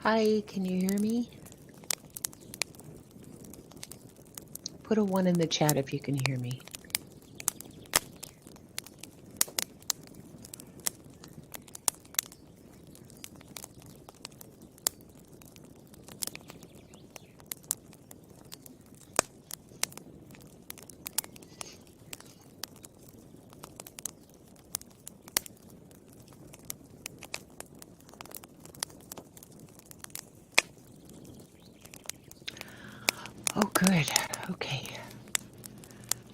Hi, can you hear me? Put a 1 in the chat if you can hear me. Oh, good. Okay.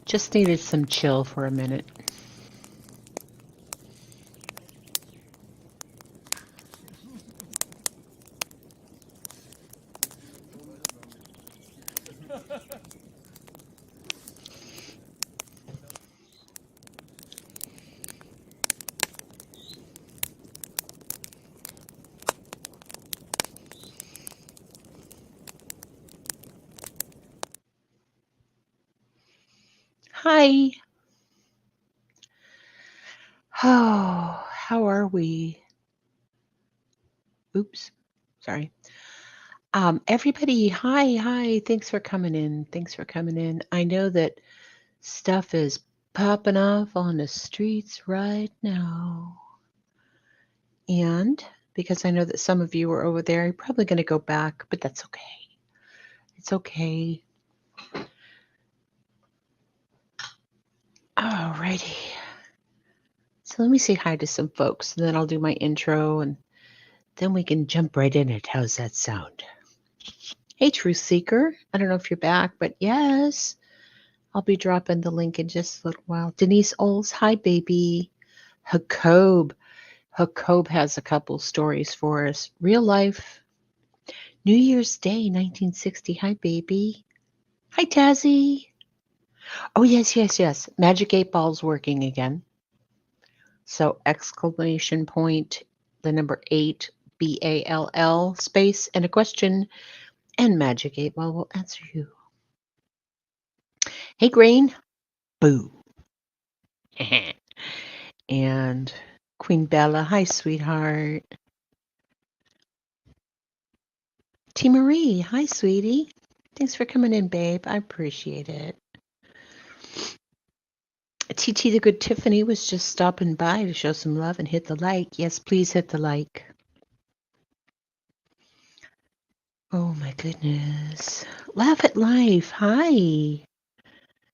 Just needed some chill for a minute. Hi. Oh, how are we? Oops. Sorry. Everybody, hi. Thanks for coming in. I know that stuff is popping off on the streets right now. And because I know that some of you are over there, you're probably going to go back, but that's okay. It's okay. Alrighty. So let me say hi to some folks, and then I'll do my intro, and then we can jump right in it. How's that sound? Hey, Truth Seeker. I don't know if you're back, but yes, I'll be dropping the link in just a little while. Denise Oles, hi, baby. Jacob has a couple stories for us. Real life. New Year's Day, 1960. Hi, baby. Hi, Tazzy. Oh, yes. Magic 8 Ball's working again. So exclamation point, the number 8, BALL, space, and a question, and Magic 8 Ball will answer you. Hey, Grain. Boo. And Queen Bella, hi, sweetheart. T. Marie, hi, sweetie. Thanks for coming in, babe. I appreciate it. TT the Good Tiffany was just stopping by to show some love and hit the like. Yes, please hit the like. Oh, my goodness. Laugh at Life. Hi.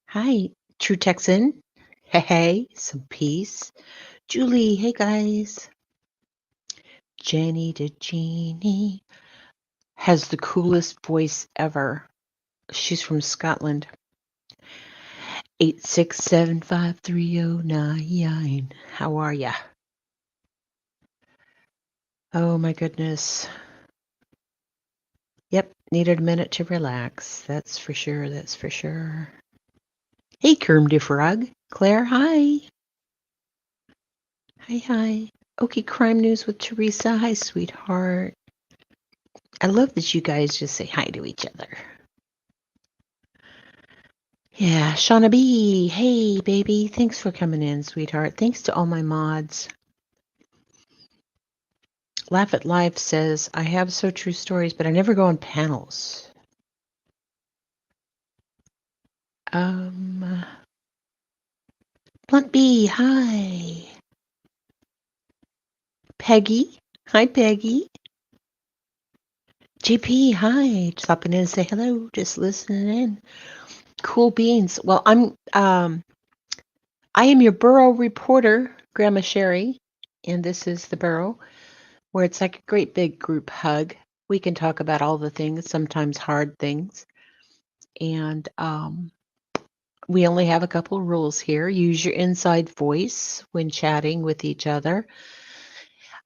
Hi, True Texan. Hey, some peace. Julie, hey, guys. Jenny the Genie has the coolest voice ever. She's from Scotland. 8675309. How are ya? Oh my goodness. Yep, needed a minute to relax. That's for sure. Hey, Kerm de Frog. Claire, hi. Hi. Okay, crime news with Teresa. Hi, sweetheart. I love that you guys just say hi to each other. Yeah, Shauna B. Hey, baby. Thanks for coming in, sweetheart. Thanks to all my mods. Laugh at Life says, I have so true stories, but I never go on panels. Blunt B. Hi. Peggy. Hi, Peggy. JP. Hi. Stopping in and say hello. Just listening in. Cool beans. Well, I am your Burrow reporter, Grandma Sherry, and this is the Burrow, where it's like a great big group hug. We can talk about all the things, sometimes hard things, and we only have a couple rules here. Use your inside voice when chatting with each other.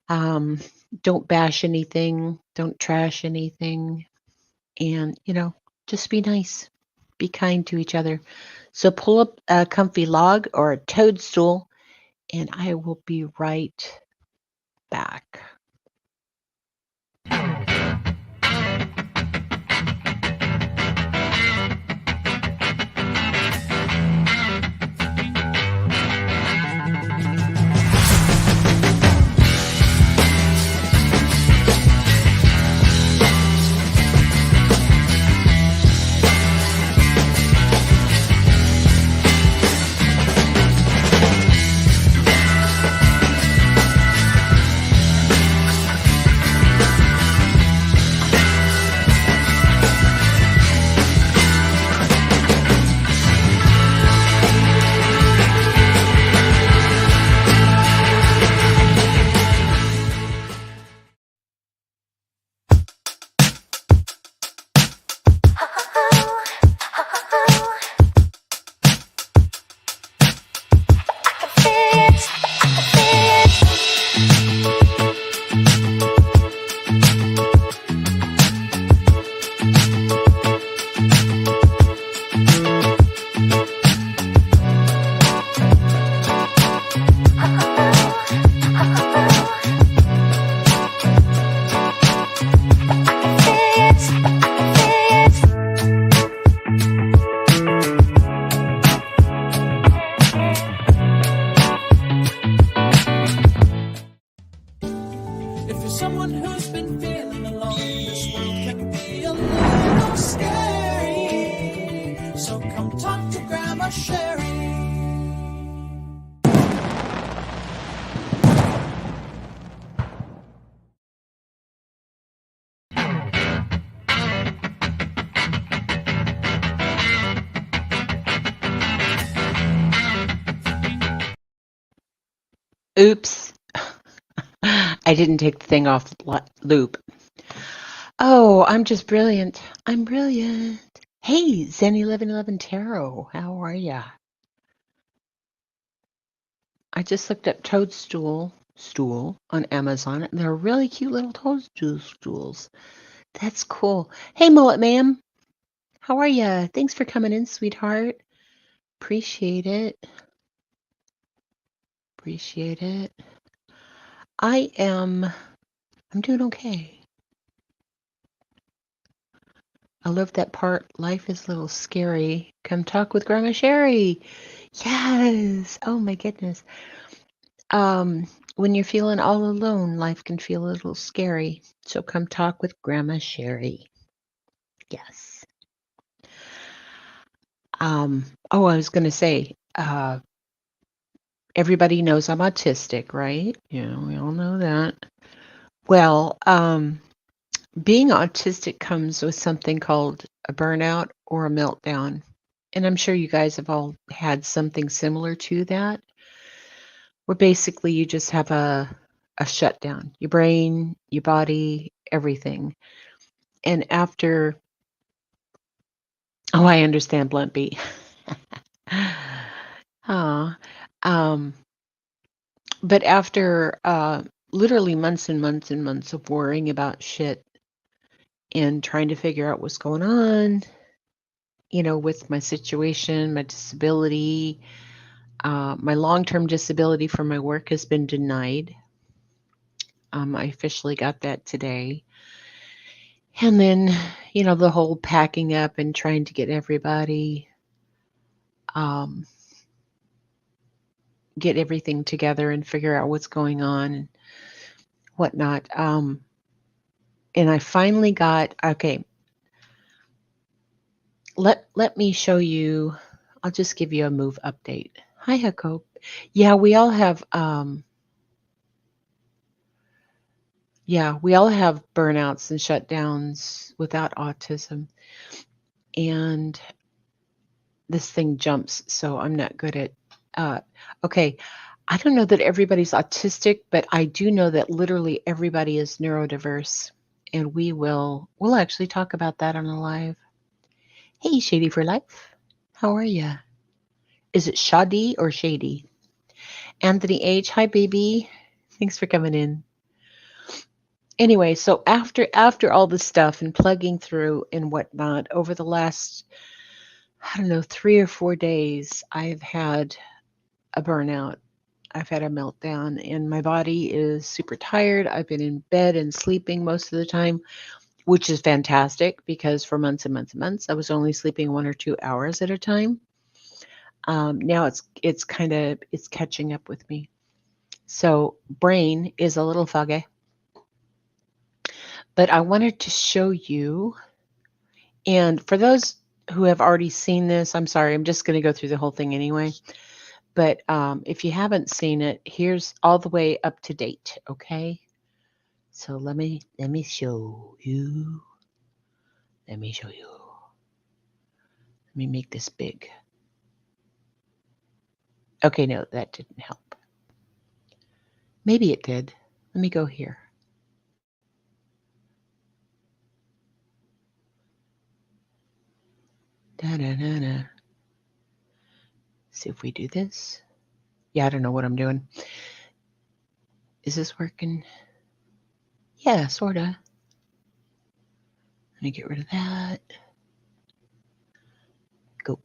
Don't bash anything. Don't trash anything, and just be nice. Be kind to each other. So pull up a comfy log or a toadstool, and I will be right back. Oops. I didn't take the thing off loop. Oh, I'm just brilliant. I'm brilliant. Hey, Zen1111 Tarot, how are ya? I just looked up stool on Amazon, and they're really cute little toadstool stools. That's cool. Hey, Mullet Ma'am, how are ya? Thanks for coming in, sweetheart. Appreciate it. Appreciate it. I'm doing okay. I love that part. Life is a little scary. Come talk with Grandma Sherry. Yes. Oh my goodness. When you're feeling all alone, life can feel a little scary. So come talk with Grandma Sherry. Yes. Oh, I was going to say, everybody knows I'm autistic, right? Yeah, we all know that. Well, being autistic comes with something called a burnout or a meltdown. And I'm sure you guys have all had something similar to that, where basically you just have a shutdown, your brain, your body, everything. And after, oh, I understand, Bluntby. Aw. Um, but after literally months and months and months of worrying about shit and trying to figure out what's going on, with my situation, my disability, my long-term disability for my work has been denied. I officially got that today. And then, the whole packing up and trying to get everybody, um, get everything together and figure out what's going on and whatnot. And I finally got, okay, let me show you. I'll just give you a move update. Hi, Jacob. Yeah, we all have burnouts and shutdowns without autism. And this thing jumps, so I'm not good at uh okay. I don't know that everybody's autistic, but I do know that literally everybody is neurodiverse. And we'll actually talk about that on a live. Hey, Shady for Life. How are you? Is it Shadi or Shady? Anthony H. Hi, baby. Thanks for coming in. Anyway, so after all this stuff and plugging through and whatnot over the last, I don't know, 3 or 4 days, I've had a burnout. I've had a meltdown and my body is super tired. I've been in bed and sleeping most of the time, which is fantastic because for months and months and months, I was only sleeping 1 or 2 hours at a time. Now it's catching up with me. So brain is a little foggy, but I wanted to show you. And for those who have already seen this, I'm sorry, I'm just going to go through the whole thing anyway. But if you haven't seen it, here's all the way up to date. Okay. So let me show you. Let me show you. Let me make this big. Okay, no, that didn't help. Maybe it did. Let me go here. Da-da-da-da. See if we do this. Yeah, I don't know what I'm doing. Is this working? Yeah, sorta. Let me get rid of that. Go.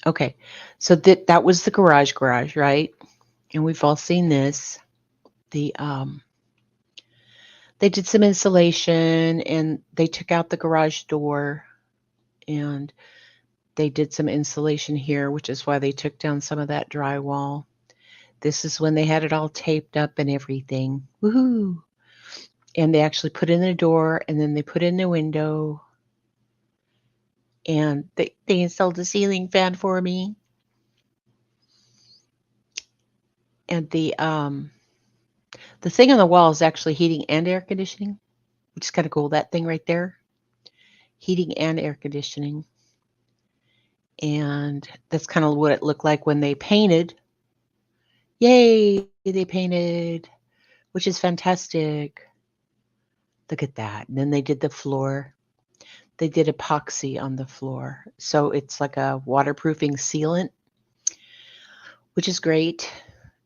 Okay, so that was the garage, right? And we've all seen this. They did some insulation and they took out the garage door and they did some insulation here, which is why they took down some of that drywall. This is when they had it all taped up and everything. Woohoo! And they actually put in the door and then they put in the window and they installed a ceiling fan for me. And the thing on the wall is actually heating and air conditioning, which is kind of cool. That thing right there, heating and air conditioning. And that's kind of what it looked like when they painted. Yay, they painted, which is fantastic. Look at that. And then they did the floor. They did epoxy on the floor. So it's like a waterproofing sealant, which is great.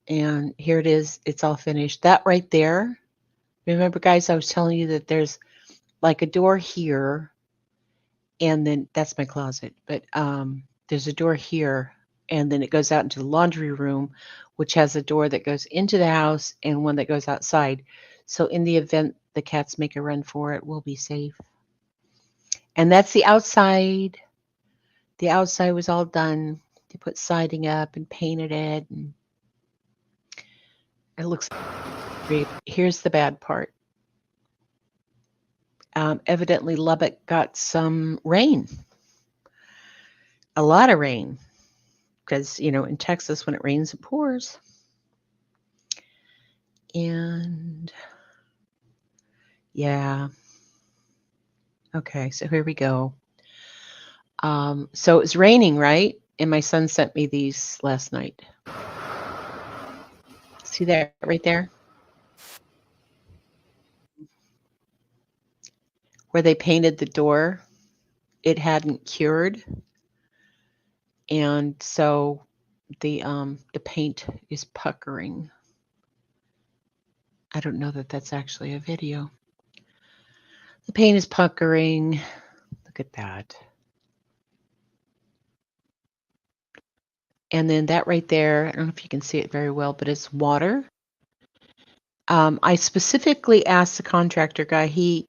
And here it is. It's all finished. That right there. Remember, guys, I was telling you that there's like a door here, and then that's my closet. But there's a door here, and then it goes out into the laundry room, which has a door that goes into the house and one that goes outside. So in the event the cats make a run for it, we'll be safe. And that's the outside. The outside was all done. They put siding up and painted it, and it looks great. Here's the bad part. Evidently, Lubbock got some rain, a lot of rain, because, in Texas, when it rains, it pours. And yeah. Okay, so here we go. So it's raining, right? And my son sent me these last night. See that right there? Where they painted the door, it hadn't cured. And so the paint is puckering. I don't know that that's actually a video. The paint is puckering. Look at that. And then that right there, I don't know if you can see it very well, but it's water. I specifically asked the contractor guy, he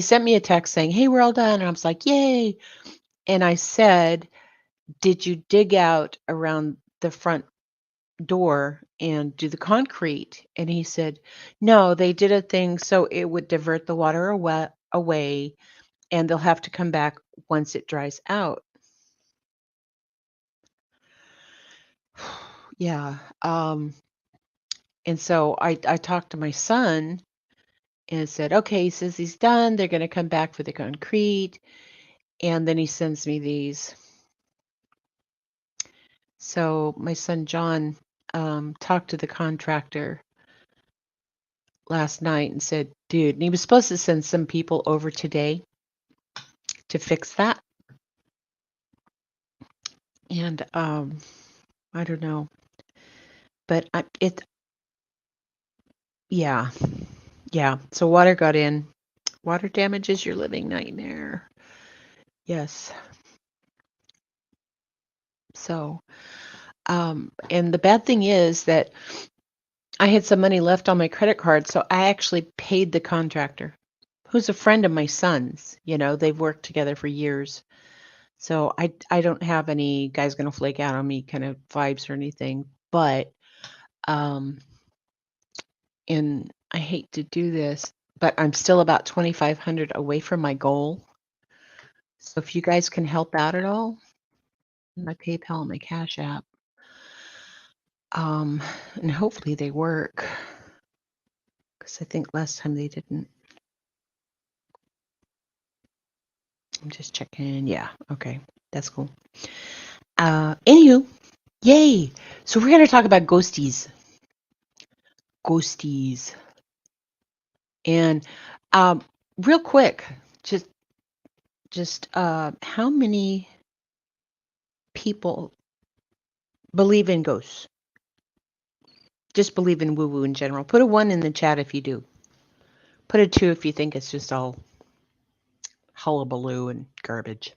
sent me a text saying, "Hey, we're all done." And I was like, "Yay." And I said, "Did you dig out around the front door and do the concrete?" And he said, "No, they did a thing so it would divert the water away, and they'll have to come back once it dries out." Yeah. And so I talked to my son and said, "Okay," he says he's done. They're going to come back for the concrete. And then he sends me these. So my son John talked to the contractor last night and said, "Dude," and he was supposed to send some people over today to fix that. And I don't know, but yeah, yeah. So water got in. Water damage is your living nightmare. Yes. So, and the bad thing is that I had some money left on my credit card, so I actually paid the contractor, who's a friend of my son's. They've worked together for years. So I don't have any "guy's gonna flake out on me" kind of vibes or anything, but and I hate to do this, but I'm still about 2,500 away from my goal. So if you guys can help out at all, my PayPal and my Cash App, and hopefully they work, because I think last time they didn't. I'm just checking. Yeah, okay, that's cool. Anywho, yay! So we're gonna talk about ghosties. Ghosties. And real quick, just how many people believe in ghosts? Just believe in woo-woo in general. Put a 1 in the chat if you do. Put a 2 if you think it's just all hullabaloo and garbage.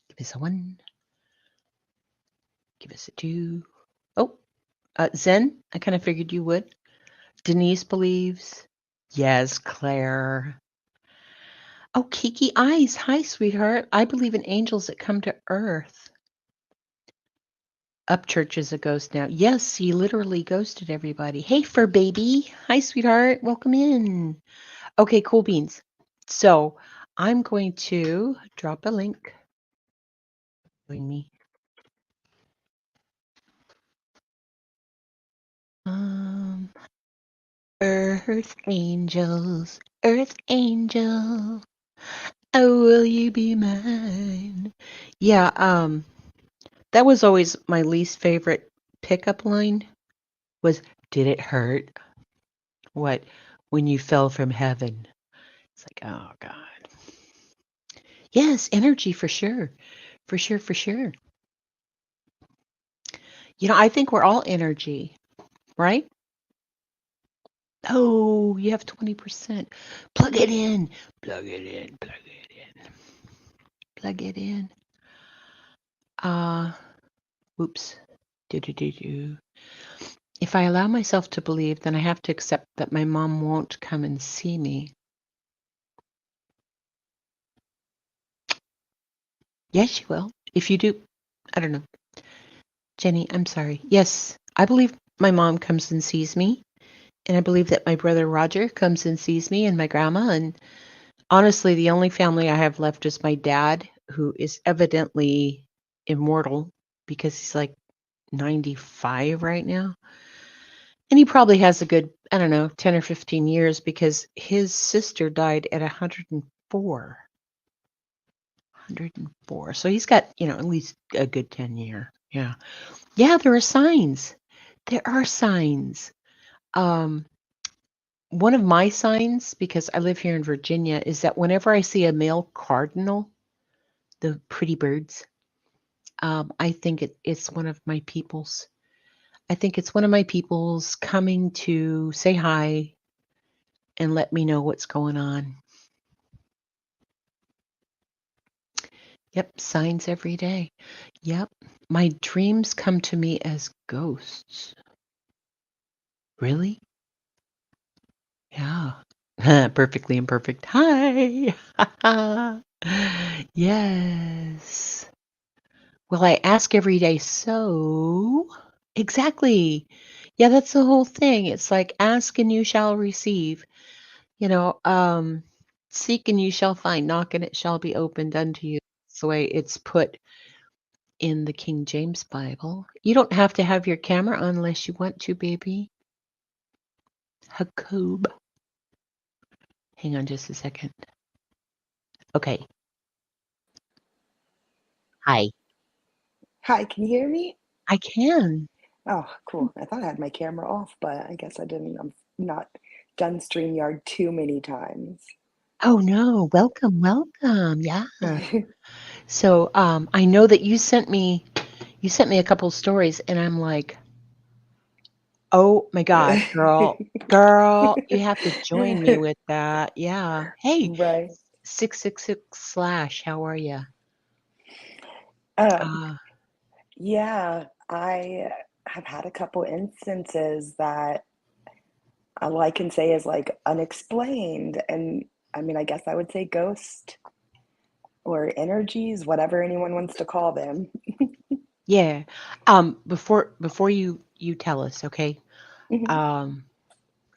Give us a 1. Give us a 2. Oh, Zen, I kind of figured you would. Denise believes. Yes, Claire. Oh, Kiki Eyes. Hi, sweetheart. I believe in angels that come to Earth. Upchurch is a ghost now. Yes, he literally ghosted everybody. Hey, fur baby. Hi, sweetheart. Welcome in. Okay, cool beans. So I'm going to drop a link. Join me. Earth angels, earth angel. Oh, will you be mine? Yeah, That was always my least favorite pickup line was, "Did it hurt?" What? "When you fell from heaven." It's like, "Oh god." Yes, energy for sure. For sure, for sure. I think we're all energy, right? Oh, you have 20%. Plug it in. Plug it in. Plug it in. Plug it in. Uh, whoops. Do do do do. If I allow myself to believe, then I have to accept that my mom won't come and see me. Yes, she will. If you do, I don't know. Jenny, I'm sorry. Yes, I believe my mom comes and sees me. And I believe that my brother Roger comes and sees me and my grandma. And honestly, the only family I have left is my dad, who is evidently immortal because he's like 95 right now. And he probably has a good, I don't know, 10 or 15 years because his sister died at 104. 104. So he's got, at least a good 10 year. Yeah. Yeah, there are signs. There are signs. Um, One of my signs, because I live here in Virginia, is that whenever I see a male cardinal, the pretty birds, I think it's one of my people's. I think it's one of my people's coming to say hi and let me know what's going on. Yep, signs every day. Yep. My dreams come to me as ghosts. Really? Yeah. Perfectly imperfect. Hi. Yes. Well, I ask every day, so exactly. Yeah, that's the whole thing. It's like ask and you shall receive. You know, um, Seek and you shall find, knock and it shall be opened unto you. That's the way it's put in the King James Bible. You don't have to have your camera on unless you want to, baby. Hakob. Hang on just a second. Okay. Hi. Hi, can you hear me? I can. Oh, cool. I thought I had my camera off, but I guess I didn't. I'm not done StreamYard too many times. Oh no, welcome, welcome. Yeah. So I know that you sent me a couple stories and I'm like, oh my God, girl, you have to join me with that. Yeah. Hey, Right. 666 slash, how are you? Um, Uh, yeah, I have had a couple instances that all I can say is like unexplained. And I mean, I guess I would say ghost or energies, whatever anyone wants to call them. yeah. Before you tell us, okay? Mhm. Um,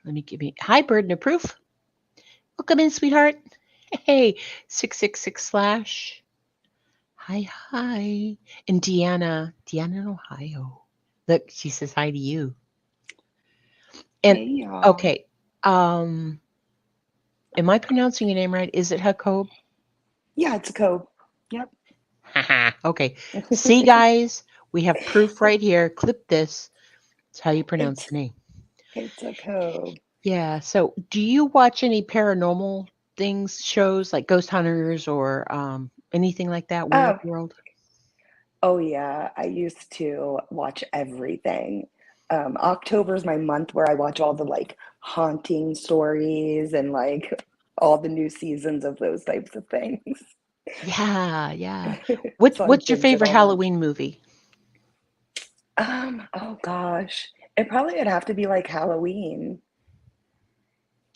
Let me give me hi, burden of proof. Welcome in, sweetheart. Hey, 666 slash. Hi, hi. And Deanna in Ohio. Look, she says hi to you. And Hey, y'all. okay, um, am I pronouncing your name right? Is it Jacob? Yeah, it's a code. Yep. Haha. Okay. See, guys, we have proof right here. Clip this. It's how you pronounce It's the name. it's a code. Yeah. So, do you watch any paranormal things, shows like Ghost Hunters or anything like that? Weird Oh, World? Oh yeah, I used to watch everything. October's my month where I watch all the like haunting stories and like all the new seasons of those types of things. Yeah, yeah. What's So I what's your binge it favorite all month. Halloween movie? Oh gosh, it probably would have to be like Halloween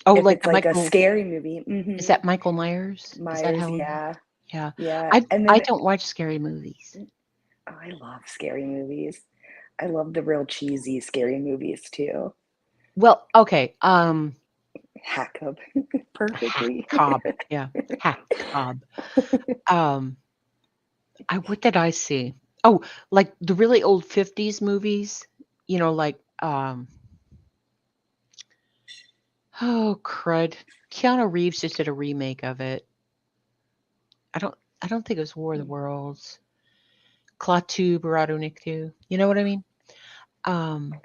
Oh, if like it's the like a Michael. scary movie. Is that Michael Myers? Is that Myers, Halloween? yeah, Yeah. yeah. I And I then don't watch scary movies. I love scary movies. I love the real cheesy scary movies too. Well, okay. Hack up Hack perfectly. Cobb. Yeah. Hack Cobb. Um, what did I see? Oh, like the really old 50s movies, like oh crud. Keanu Reeves just did a remake of it. I don't think it was War of the Worlds. Klaatu Barado Niktu. You know what I mean? Um,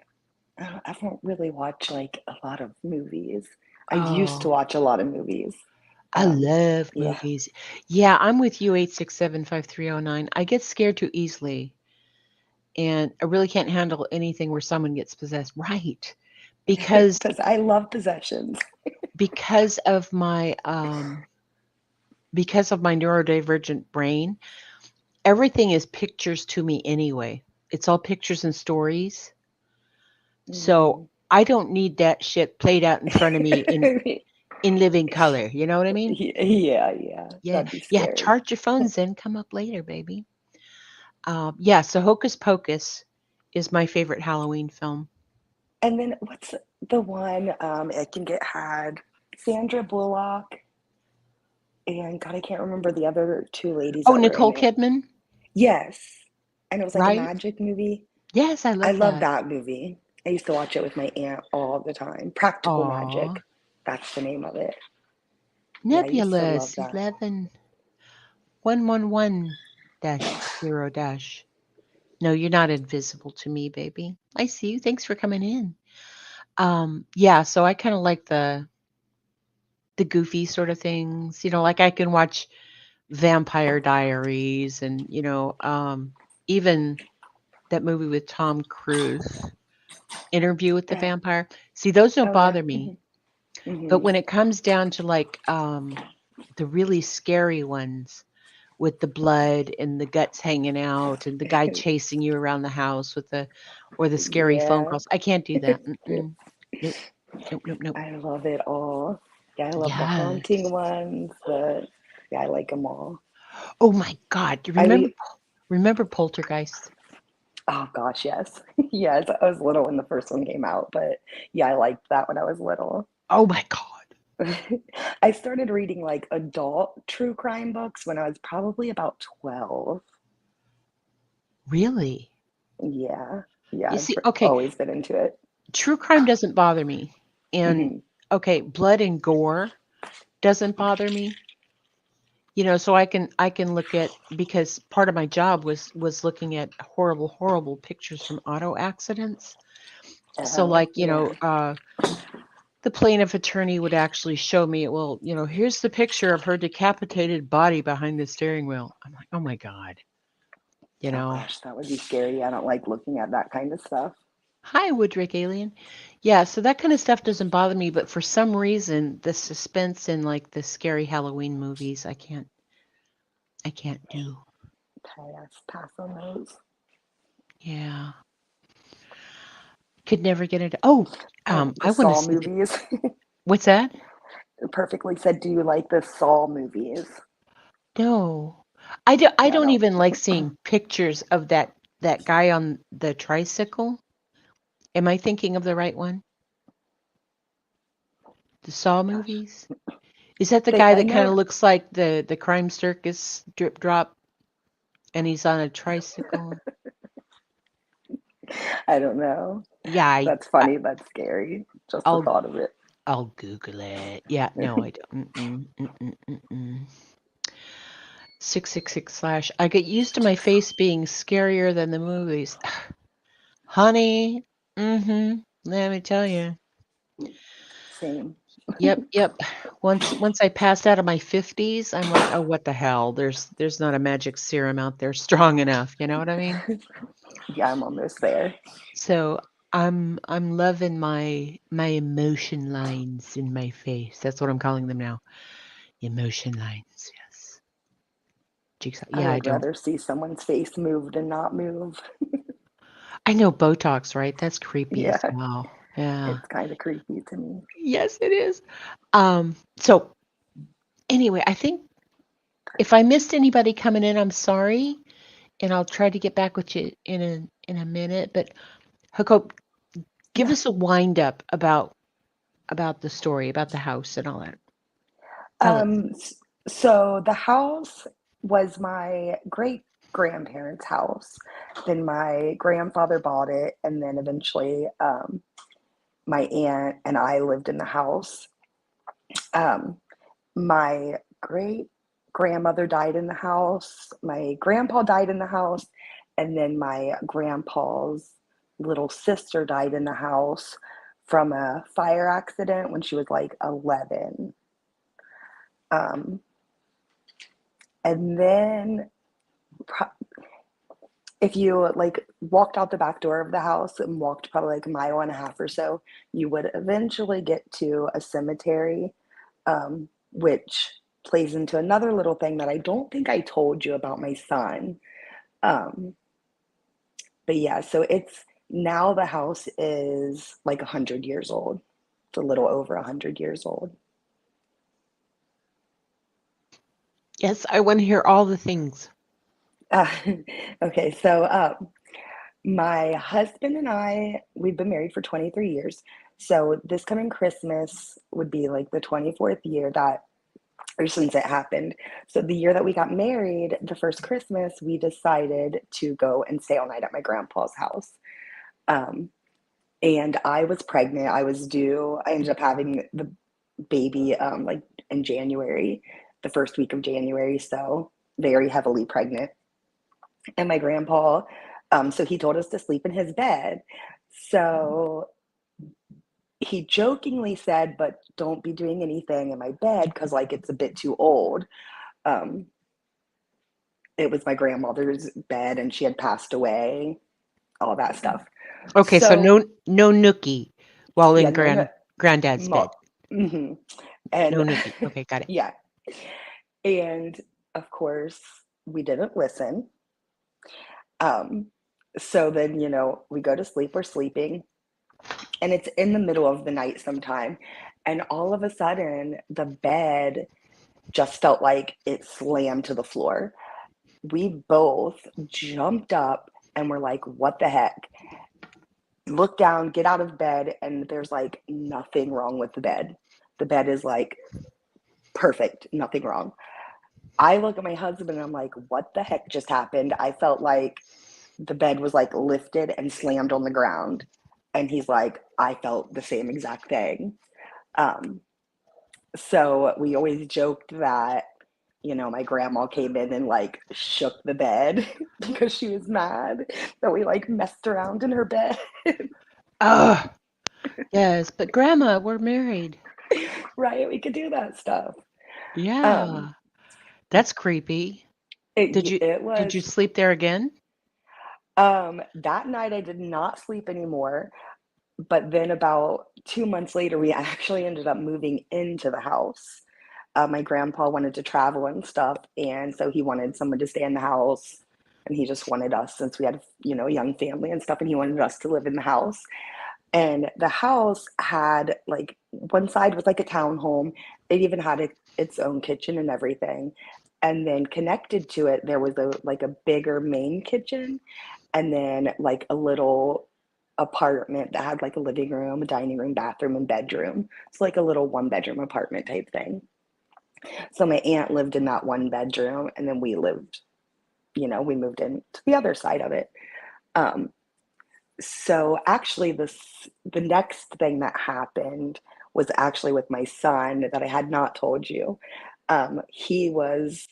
I don't really watch like a lot of movies. I used to oh, watch a lot of movies. I love Yeah. movies. Yeah, I'm with you, 8675309. I get scared too easily, and I really can't handle anything where someone gets possessed. Right. Because I love possessions. because of my because of my neurodivergent brain, everything is pictures to me anyway. It's all pictures and stories. So Mm. I don't need that shit played out in front of me in living color. You know what I mean? Yeah, yeah, Yeah. that'd be Yeah. scary. Charge your phones then. Come up later, baby. Yeah. So Hocus Pocus is my favorite Halloween film. And then what's the one? I think it had Sandra Bullock and God, I can't remember the other two ladies Oh, that were in Nicole it. Kidman, Yes, and it was like a right? magic movie. Yes, I I love love that. that movie. I used to watch it with my aunt all the time. Practical Aw. Magic, that's the name of it. Yeah, I used to love Nebulous that. 11 111 dash 0 dash. No, you're not invisible to me, baby. I see you. Thanks for coming in. Yeah, so I kind of like the goofy sort of things. Like I can watch Vampire Diaries and, even that movie with Tom Cruise, Interview with the Yeah. Vampire. See, those don't Oh yeah. bother me. But Hmm. when it comes down to like the really scary ones with the blood and the guts hanging out and the guy chasing you around the house or the scary phone Yeah. calls, I can't do that. Mm-mm. Nope. Nope. Nope. Nope. I love it all. Yeah, I love the haunting Yes. ones. Yeah, I like them all. Oh my God. Do you I remember re remember Poltergeist? Oh gosh, yes. Yes, I was little when the first one came out, but yeah, I liked that when I was little. Oh my God. I started reading like adult true crime books when I was probably about 12. Really? Yeah. Yeah, You I've see, okay, always been into it. true crime doesn't bother me. And Hmm. okay, blood and gore doesn't bother me. So I can look at, because part of my job was looking at horrible pictures from auto accidents. So Oh, like, yeah. the plaintiff attorney would actually show me, well, here's the picture of her decapitated body behind the steering wheel. I'm like, oh my God, you Oh know. gosh, that would be scary. I don't like looking at that kind of stuff. Hi, Woodrick Alien. Yeah, so that kind of stuff doesn't bother me, but for some reason, the suspense in like the scary Halloween movies, I can't do. Pass on those. Yeah. Could never get into. Oh, Oh, the I want to Saw see the. movies. What's that? Perfectly said, do you like the Saw movies? No. I Yeah, don't no. even like seeing pictures of that guy on the tricycle. Am I thinking of the right one? The Saw Gosh. movies? Is that the guy I that kind know of looks like the crime circus drip drop and he's on a tricycle? I don't know. Yeah, That's I funny. That's scary. Just the I'll thought of it. I'll Google it. Yeah, no, I don't. Mm-mm, mm-mm, mm-mm. 666 slash. I get used to my face being scarier than the movies. Honey, let me tell you. Same. Yep, yep. Once I passed out of my 50s, I'm like, "Oh, what the hell? There's not a magic serum out there strong enough." You know what I mean? Yeah, I'm almost there. So, I'm loving my emotion lines in my face. That's what I'm calling them now. Emotion lines, yes. Jigsaw. I Yeah, I would don't. rather see someone's face move than not move. I know Botox, right? That's creepy as Yeah, well. Yeah. it's kind of creepy to me. Yes, it is. So anyway, I think if I missed anybody coming in, I'm sorry, and I'll try to get back with you in a minute. But Hookup, give Yeah. us a wind up about the story, about the house and all that. Tell us. Um, so the house was my great grandparents' house. Then my grandfather bought it, and then eventually my aunt and I lived in the house. Um, my great grandmother died in the house. My grandpa died in the house, And then my grandpa's little sister died in the house from a fire accident when she was like 11. Um, and then if you like walked out the back door of the house and walked probably like a mile and a half or so, you would eventually get to a cemetery, which plays into another little thing that I don't think I told you about my son. Um, but yeah, so it's now the house is like 100 years old. It's a little over 100 years old. Yes, I want to hear all the things. Uh, okay, so my husband and I, we've been married for 23 years. So this coming Christmas would be like the 24th year that, or since it happened. So the year that we got married, the first Christmas, we decided to go and stay all night at my grandpa's house. Um, and I was pregnant. I was due. I ended up having the baby like in January, the first week of January. So very heavily pregnant. And my grandpa, so he told us to sleep in his bed. So he jokingly said, but don't be doing anything in my bed because like it's a bit too old. Um, it was my grandmother's bed and she had passed away, all that stuff. Okay, so So no nookie while yeah, in no, no, granddad's bed. mm-hmm. And No nookie. Okay, got it. yeah, and of course we didn't listen. Um, so then we go to sleep. We're sleeping, and it's in the middle of the night sometime, and all of a sudden the bed just felt like it slammed to the floor. We both jumped up and were like, what the heck? Look down, get out of bed, and there's like nothing wrong with the bed. The bed is like perfect, nothing wrong. I look at my husband and I'm like, what the heck just happened? I felt like the bed was like lifted and slammed on the ground. And he's like, I felt the same exact thing. Um, so we always joked that, my grandma came in and like shook the bed because she was mad that we like messed around in her bed. Oh, yes, but Grandma, we're married. Right? We could do that stuff. Um, Yeah, that's creepy. Did you it did you was, sleep there again? that night I did not sleep anymore. But then about 2 months later, we actually ended up moving into the house. My grandpa wanted to travel and stuff, and so he wanted someone to stay in the house, and he just wanted us since we had a young family and stuff, and he wanted us to live in the house. And the house had like one side was like a townhome. It even had its own kitchen and everything. And then connected to it, there was a bigger main kitchen, and then like a little apartment that had like a living room, a dining room, bathroom, and bedroom. It's like a little one bedroom apartment type thing. So my aunt lived in that one bedroom, and then we moved into the other side of it. Um, so actually, the next thing that happened was actually with my son that I had not told you. He was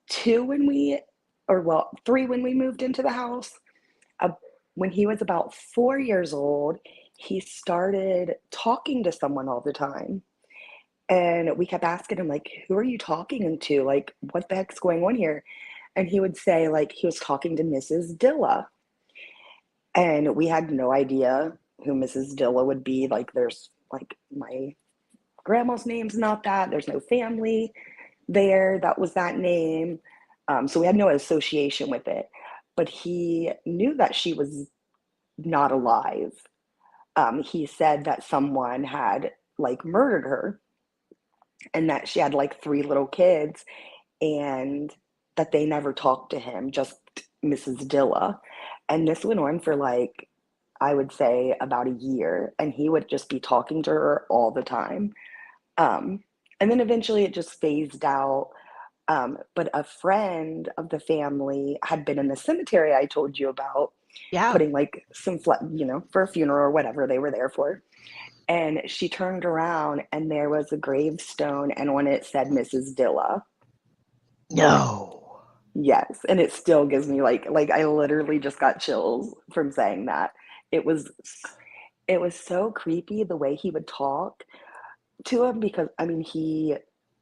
2 when we, or well, 3 when we moved into the house. Uh, when he was about 4 years old, he started talking to someone all the time. And we kept asking him, like, who are you talking to? Like, what the heck's going on here? And he would say, like, he was talking to Mrs. Dilla. And we had no idea who Mrs. Dilla would be. Like, there's like my grandma's name's not that. There's no family there that was that name. So we had no association with it. But he knew that she was not alive. He said that someone had like murdered her and that she had like 3 little kids and that they never talked to him, just Mrs. Dilla. And this went on for like, I would say about a year, and he would just be talking to her all the time. Um, and then eventually it just phased out. But a friend of the family had been in the cemetery I told you about, Yeah. putting like some, for a funeral or whatever they were there for. And she turned around and there was a gravestone, and on it said Mrs. Dilla. No. Yes, and it still gives me like I literally just got chills from saying that. It was it was so creepy the way he would talk to him because I mean he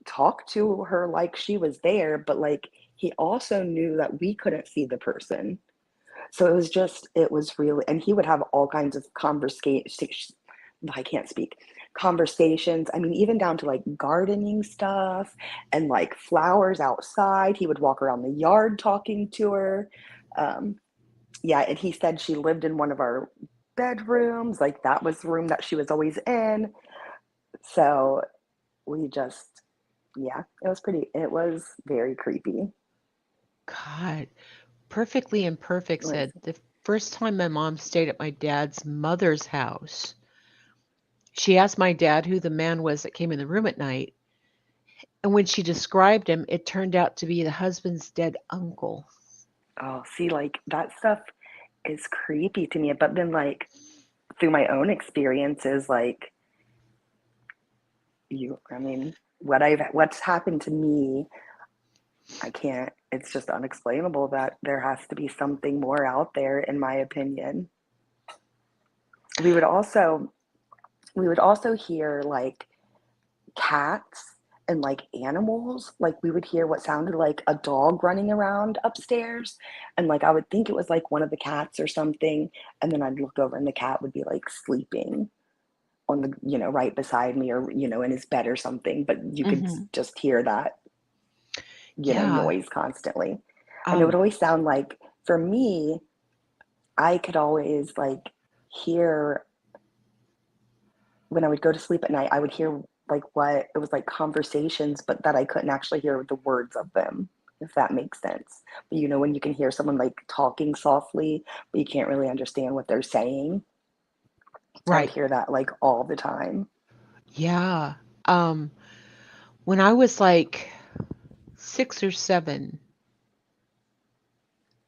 talked to her like she was there, but like he also knew that we couldn't see the person. So it was really, and he would have all kinds of conversations. I can't speak. Conversations. I mean, even down to like gardening stuff and like flowers outside. He would walk around the yard talking to her. Um, yeah, and he said she lived in one of our bedrooms. Like that was the room that she was always in. So we just, yeah, it was very creepy. God, Perfectly Imperfect Like, said the first time my mom stayed at my dad's mother's house, she asked my dad who the man was that came in the room at night. And when she described him, it turned out to be the husband's dead uncle. oh, see, like that stuff is creepy to me. But then, like, through my own experiences, like, I mean, what's happened to me, I can't, it's just unexplainable that there has to be something more out there, in my opinion. We would also, we would also hear like cats and like animals. Like we would hear what sounded like a dog running around upstairs. And like I would think it was like one of the cats or something. And then I'd look over and the cat would be like sleeping on the, right beside me or, in his bed or something. But you could Hmm. just hear that, Yeah. noise constantly. And it would Um, always sound like, for me, I could always like hear when I would go to sleep at night, I would hear like what it was like conversations, but that I couldn't actually hear the words of them, if that makes sense. But when you can hear someone like talking softly, but you can't really understand what they're saying, I would right. hear that like all the time. Yeah. Um, when I was like 6 or 7,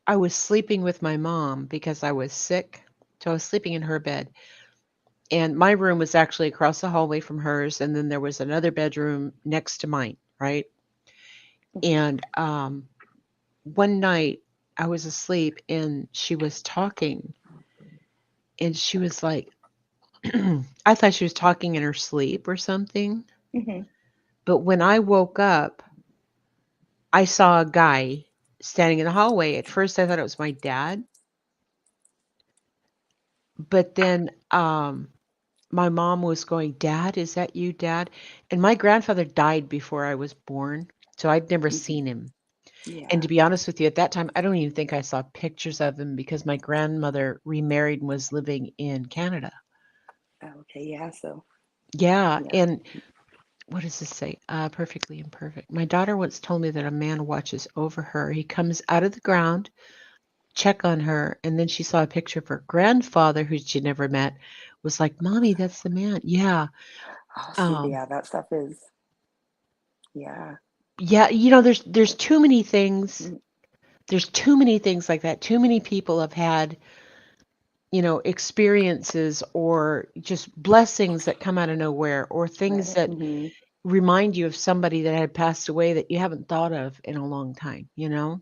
I was sleeping with my mom because I was sick. So I was sleeping in her bed. And my room was actually across the hallway from hers. And then there was another bedroom next to mine, right? Mhm. And one night I was asleep and she was talking. And she was like, I thought she was talking in her sleep or something. Mhm. But when I woke up, I saw a guy standing in the hallway. At first, I thought it was my dad. But then my mom was going, "Dad, is that you, Dad?" And my grandfather died before I was born, so I'd never Mhm. seen him. And Yeah. to be honest with you, at that time, I don't even think I saw pictures of him because my grandmother remarried and was living in Canada. Okay. Yeah. So Yeah, yeah. and what does this say? Perfectly Imperfect. My daughter once told me that a man watches over her. He comes out of the ground, check on her, and then she saw a picture of her grandfather, who she'd never met, was like, "Mommy, that's the man." Yeah. Oh, see, Um, yeah, that stuff is, yeah. yeah, there's too many things. Mm. There's too many things like that. Too many people have had, experiences or just blessings that come out of nowhere or things Right. that Hmm. remind you of somebody that had passed away that you haven't thought of in a long time, you know?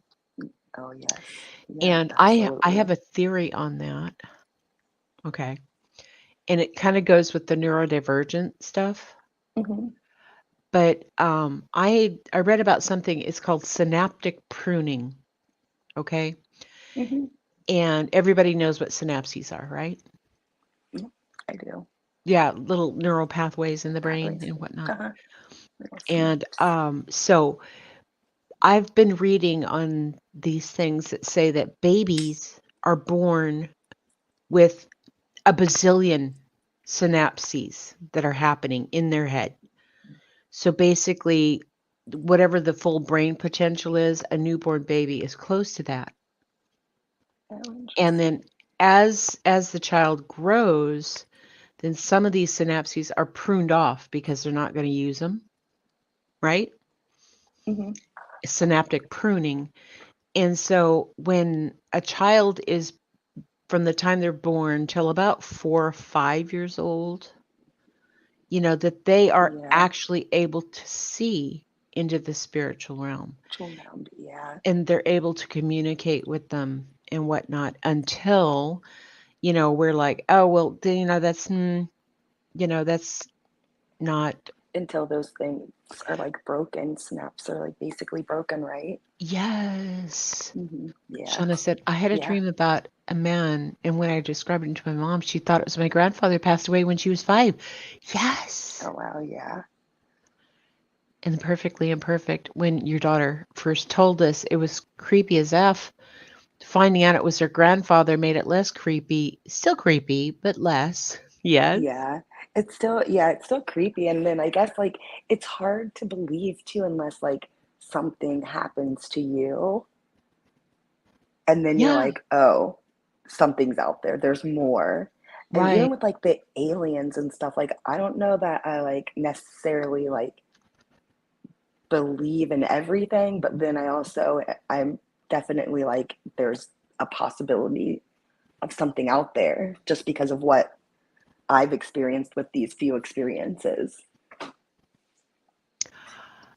Oh, yes. Yeah, And I have absolutely. a theory on that. Okay. And it kind of goes with the neurodivergent stuff. Hmm. But I read about something, it's called synaptic pruning. Okay. Hmm. And everybody knows what synapses are, right? Yep, I do. Yeah, little neural pathways in the brain Pathways. and whatnot. Uh-huh. Little And snaps. so I've been reading on these things that say that babies are born with a bazillion synapses that are happening in their head. So basically, whatever the full brain potential is, a newborn baby is close to that. Oh, And then interesting. as the child grows, then some of these synapses are pruned off because they're not going to use them, right? Hmm. Synaptic pruning. And so when a child is from the time they're born till about 4 or 5 years old, that they are Yeah. actually able to see into the spiritual realm, Yeah. and they're able to communicate with them and whatnot until, we're like, oh, well, that's, that's not. Until those things are like broken, snaps are like basically broken, right? Yes. Yeah. Shauna said, I had a Yeah. dream about a man, and when I described it to my mom, she thought it was my grandfather passed away when she was 5. Yes. Oh wow. Yeah. And Perfectly Imperfect, when your daughter first told us, it was creepy as F. Finding out it was her grandfather made it less creepy. Still creepy, but less. Yes. Yeah. It's still creepy. And then I guess like it's hard to believe too unless like something happens to you and then you're Yeah. like, oh, something's out there. There's more. And even Right. with like the aliens and stuff, like I don't know that I like necessarily like believe in everything, but then I'm definitely like there's a possibility of something out there just because of what I've experienced with these few experiences,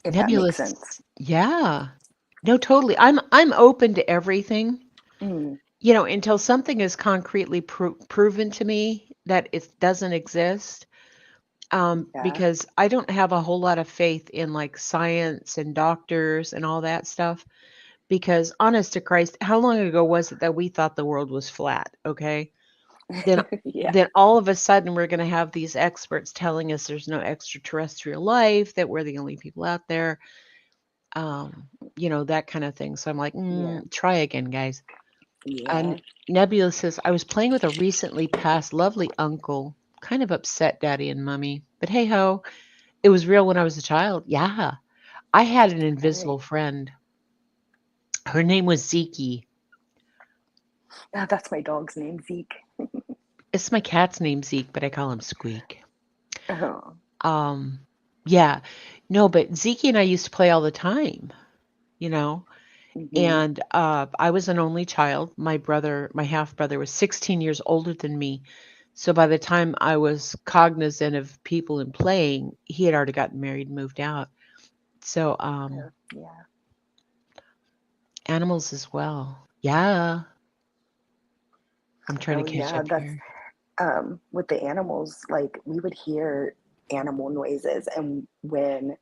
if that makes sense. Nebulous. Yeah. No, totally. I'm open to everything. Mm, Until something is concretely proven to me that it doesn't exist. yeah. Because I don't have a whole lot of faith in like science and doctors and all that stuff. Because honest to Christ, how long ago was it that we thought the world was flat? Okay. Then Yeah. then all of a sudden we're going to have these experts telling us there's no extraterrestrial life, that we're the only people out there, that kind of thing. So I'm like, Yeah. try again, guys. And Yeah. Nebula says, I was playing with a recently passed lovely uncle, kind of upset daddy and mummy, but hey ho, it was real when I was a child. Yeah. I had an Right. invisible friend. Her name was Zeke. That's my dog's name, Zeke. It's my cat's name, Zeke, but I call him Squeak. Oh. Um, yeah. No, but Zeke and I used to play all the time, you know. Hmm. And I was an only child. My half brother, was 16 years older than me. So by the time I was cognizant of people and playing, he had already gotten married and moved out. So Yeah. animals as well. Yeah. I'm trying to Oh catch yeah. up That's here. with the animals, like we would hear animal noises and when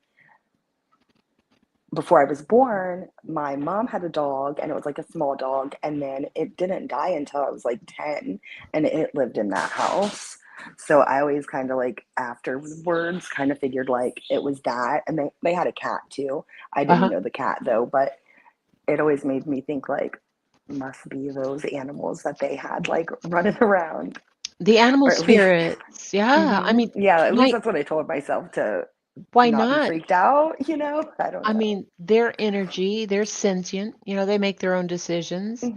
before I was born, my mom had a dog and it was like a small dog. And then it didn't die until I was like 10 and it lived in that house. So I always kind of like afterwards kind of figured like it was that. And they had a cat too. I didn't Uh-huh. know the cat though, but it always made me think like, must be those animals that they had like running around. The animal Or at least, spirits. Yeah. I mean, yeah, at least why that's what I told myself to why not be not? freaked out, I don't I know. mean, their energy, they're sentient, they make their own decisions.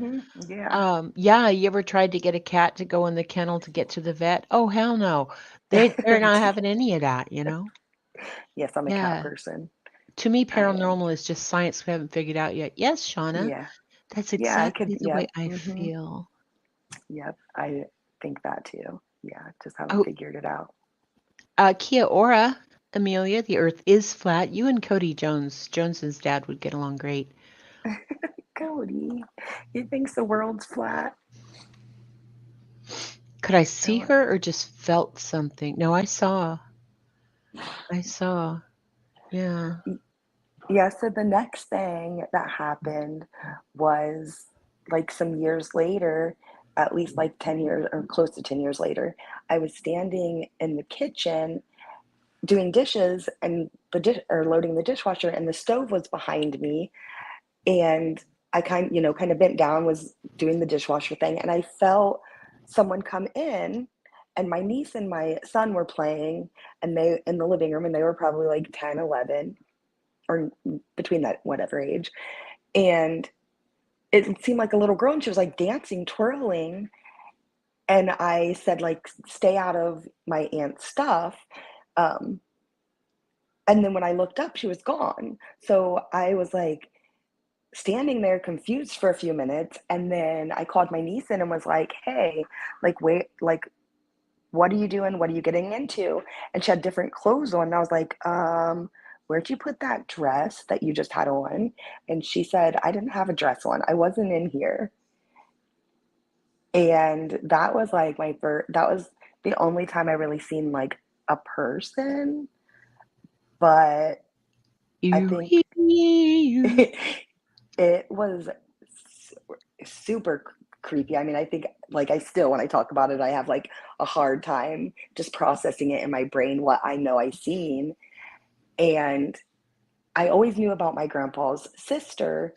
Yeah. Yeah, you ever tried to get a cat to go in the kennel to get to the vet? Oh, hell no. They're not having any of that. Yes, I'm a cat Yeah. person. To me, I am. paranormal is just science we haven't figured out yet. Yes, Shauna, Yeah. that's Yeah, I could. exactly the way Yep. I feel. Yep. I think that too. Yeah, just haven't Oh, figured it out. Kia ora, Amelia, the earth is flat. You and Cody Jones's dad would get along great. Cody, he thinks the world's flat. Could I see Oh, her or just felt something? No, I saw. I saw. Yeah. yeah, so the next thing that happened was like some years later, at least like 10 years or close to 10 years later, I was standing in the kitchen doing dishes and the dish or loading the dishwasher and the stove was behind me and I kind of bent down, was doing the dishwasher thing, and I felt someone come in, and my niece and my son were playing, and they in the living room, and they were probably like 10, 11, or between that whatever age, and it seemed like a little girl, and she was like dancing, twirling, and I said like, "Stay out of my aunt's stuff." Um, and then when I looked up, she was gone. So I was like, standing there confused for a few minutes and then I called my niece in and was like, "Hey, like wait, like what are you doing? What are you getting into?" And she had different clothes on. And I was like, "Where'd you put that dress that you just had on?" And she said, "I didn't have a dress on. I wasn't in here." And that was like that was the only time I really seen like a person, but I You, think you. it was super creepy. I mean, I think like I still, when I talk about it, I have like a hard time just processing it in my brain what I know I seen. And I always knew about my grandpa's sister.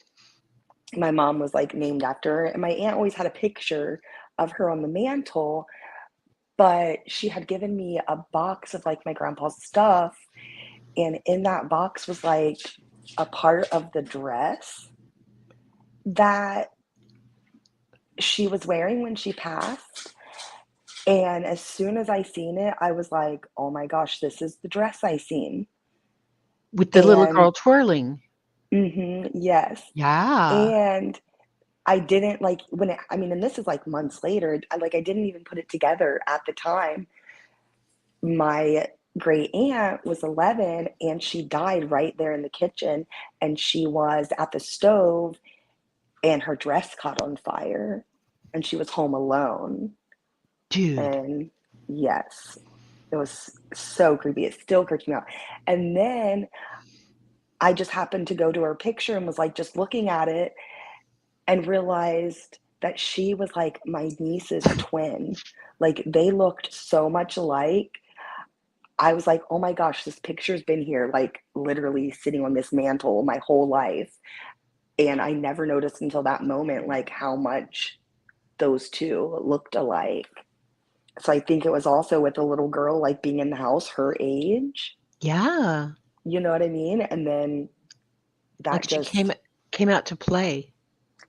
My mom was like named after her, and my aunt always had a picture of her on the mantle, but she had given me a box of like my grandpa's stuff, and in that box was like a part of the dress that she was wearing when she passed. And as soon as I seen it, I was like, "Oh my gosh, this is the dress I seen." With the little And girl twirling. yes. Yeah. And I didn't like when it, I mean, and this is like months later. I didn't even put it together at the time. My great aunt was 11 and she died right there in the kitchen, and she was at the stove and her dress caught on fire and she was home alone. Dude. And yes, it was so creepy. It still creeps me out. And then I just happened to go to her picture and was like just looking at it and realized that she was like my niece's twin. Like they looked so much alike. I was like, "Oh my gosh, this picture's been here, like literally sitting on this mantle my whole life." And I never noticed until that moment, like how much those two looked alike. So I think it was also with the little girl, like being in the house, her age. Yeah. You know what I mean? And then Like that she just, came out to play.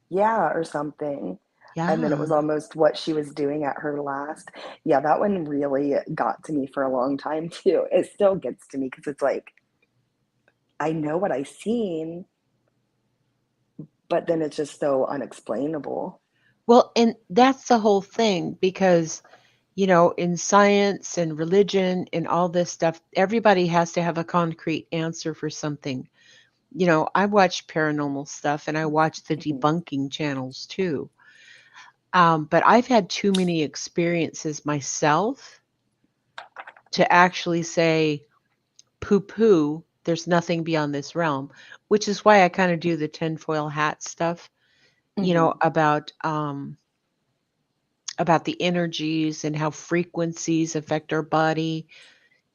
yeah, or something. And then it Yeah. was almost what she was doing at her last. Yeah, that one really got to me for a long time too. It still gets to me because it's like, I know what I seen, but then it's just so unexplainable. Well, and that's the whole thing because, in science and religion and all this stuff, everybody has to have a concrete answer for something. I watch paranormal stuff and I watch the Mhm. debunking channels too. But I've had too many experiences myself to actually say, poo poo, there's nothing beyond this realm, which is why I kind of do the tinfoil hat stuff, Mhm. about the energies and how frequencies affect our body.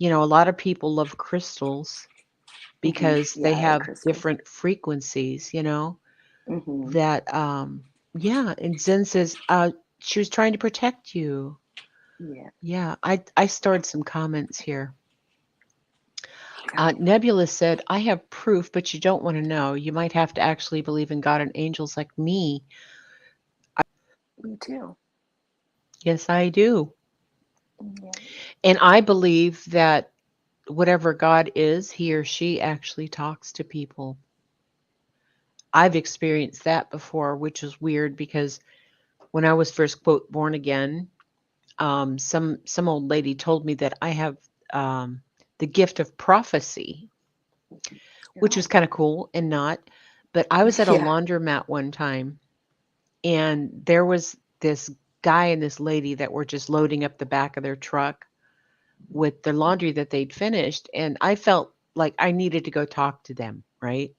A lot of people love crystals Mhm. because they Yeah, I like have crystals. different frequencies, Mhm. that yeah, and Zen says she was trying to protect you. Yeah. Yeah, I stored some comments here. Yeah. Nebula said, I have proof, but you don't want to know. You might have to actually believe in God and angels like me. Me too. Yes, I do. Yeah. And I believe that whatever God is, he or she actually talks to people. I've experienced that before, which is weird because when I was first quote born again, some old lady told me that I have um, the gift of prophecy, which was Oh. kind of cool and not. But I was at a Yeah. laundromat one time, and there was this guy and this lady that were just loading up the back of their truck with the laundry that they'd finished, and I felt like I needed to go talk to them, right?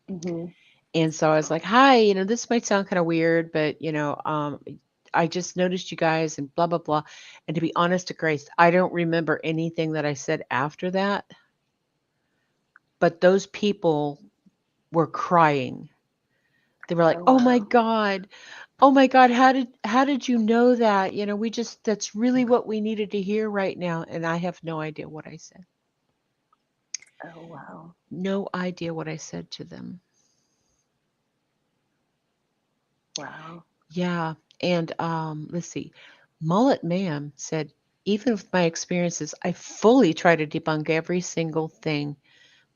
Mhm. And so I was like, "Hi, this might sound kind of weird, but I just noticed you guys and blah blah blah." And to be honest to Grace, I don't remember anything that I said after that, but those people were crying. They were like, Oh "Oh my wow. God. Oh my God, how did you know that? We just that's really what we needed to hear right now." And I have no idea what I said. Oh wow. No idea what I said to them. Wow. Yeah. And let's see. Mullet Ma'am said, even with my experiences, I fully try to debunk every single thing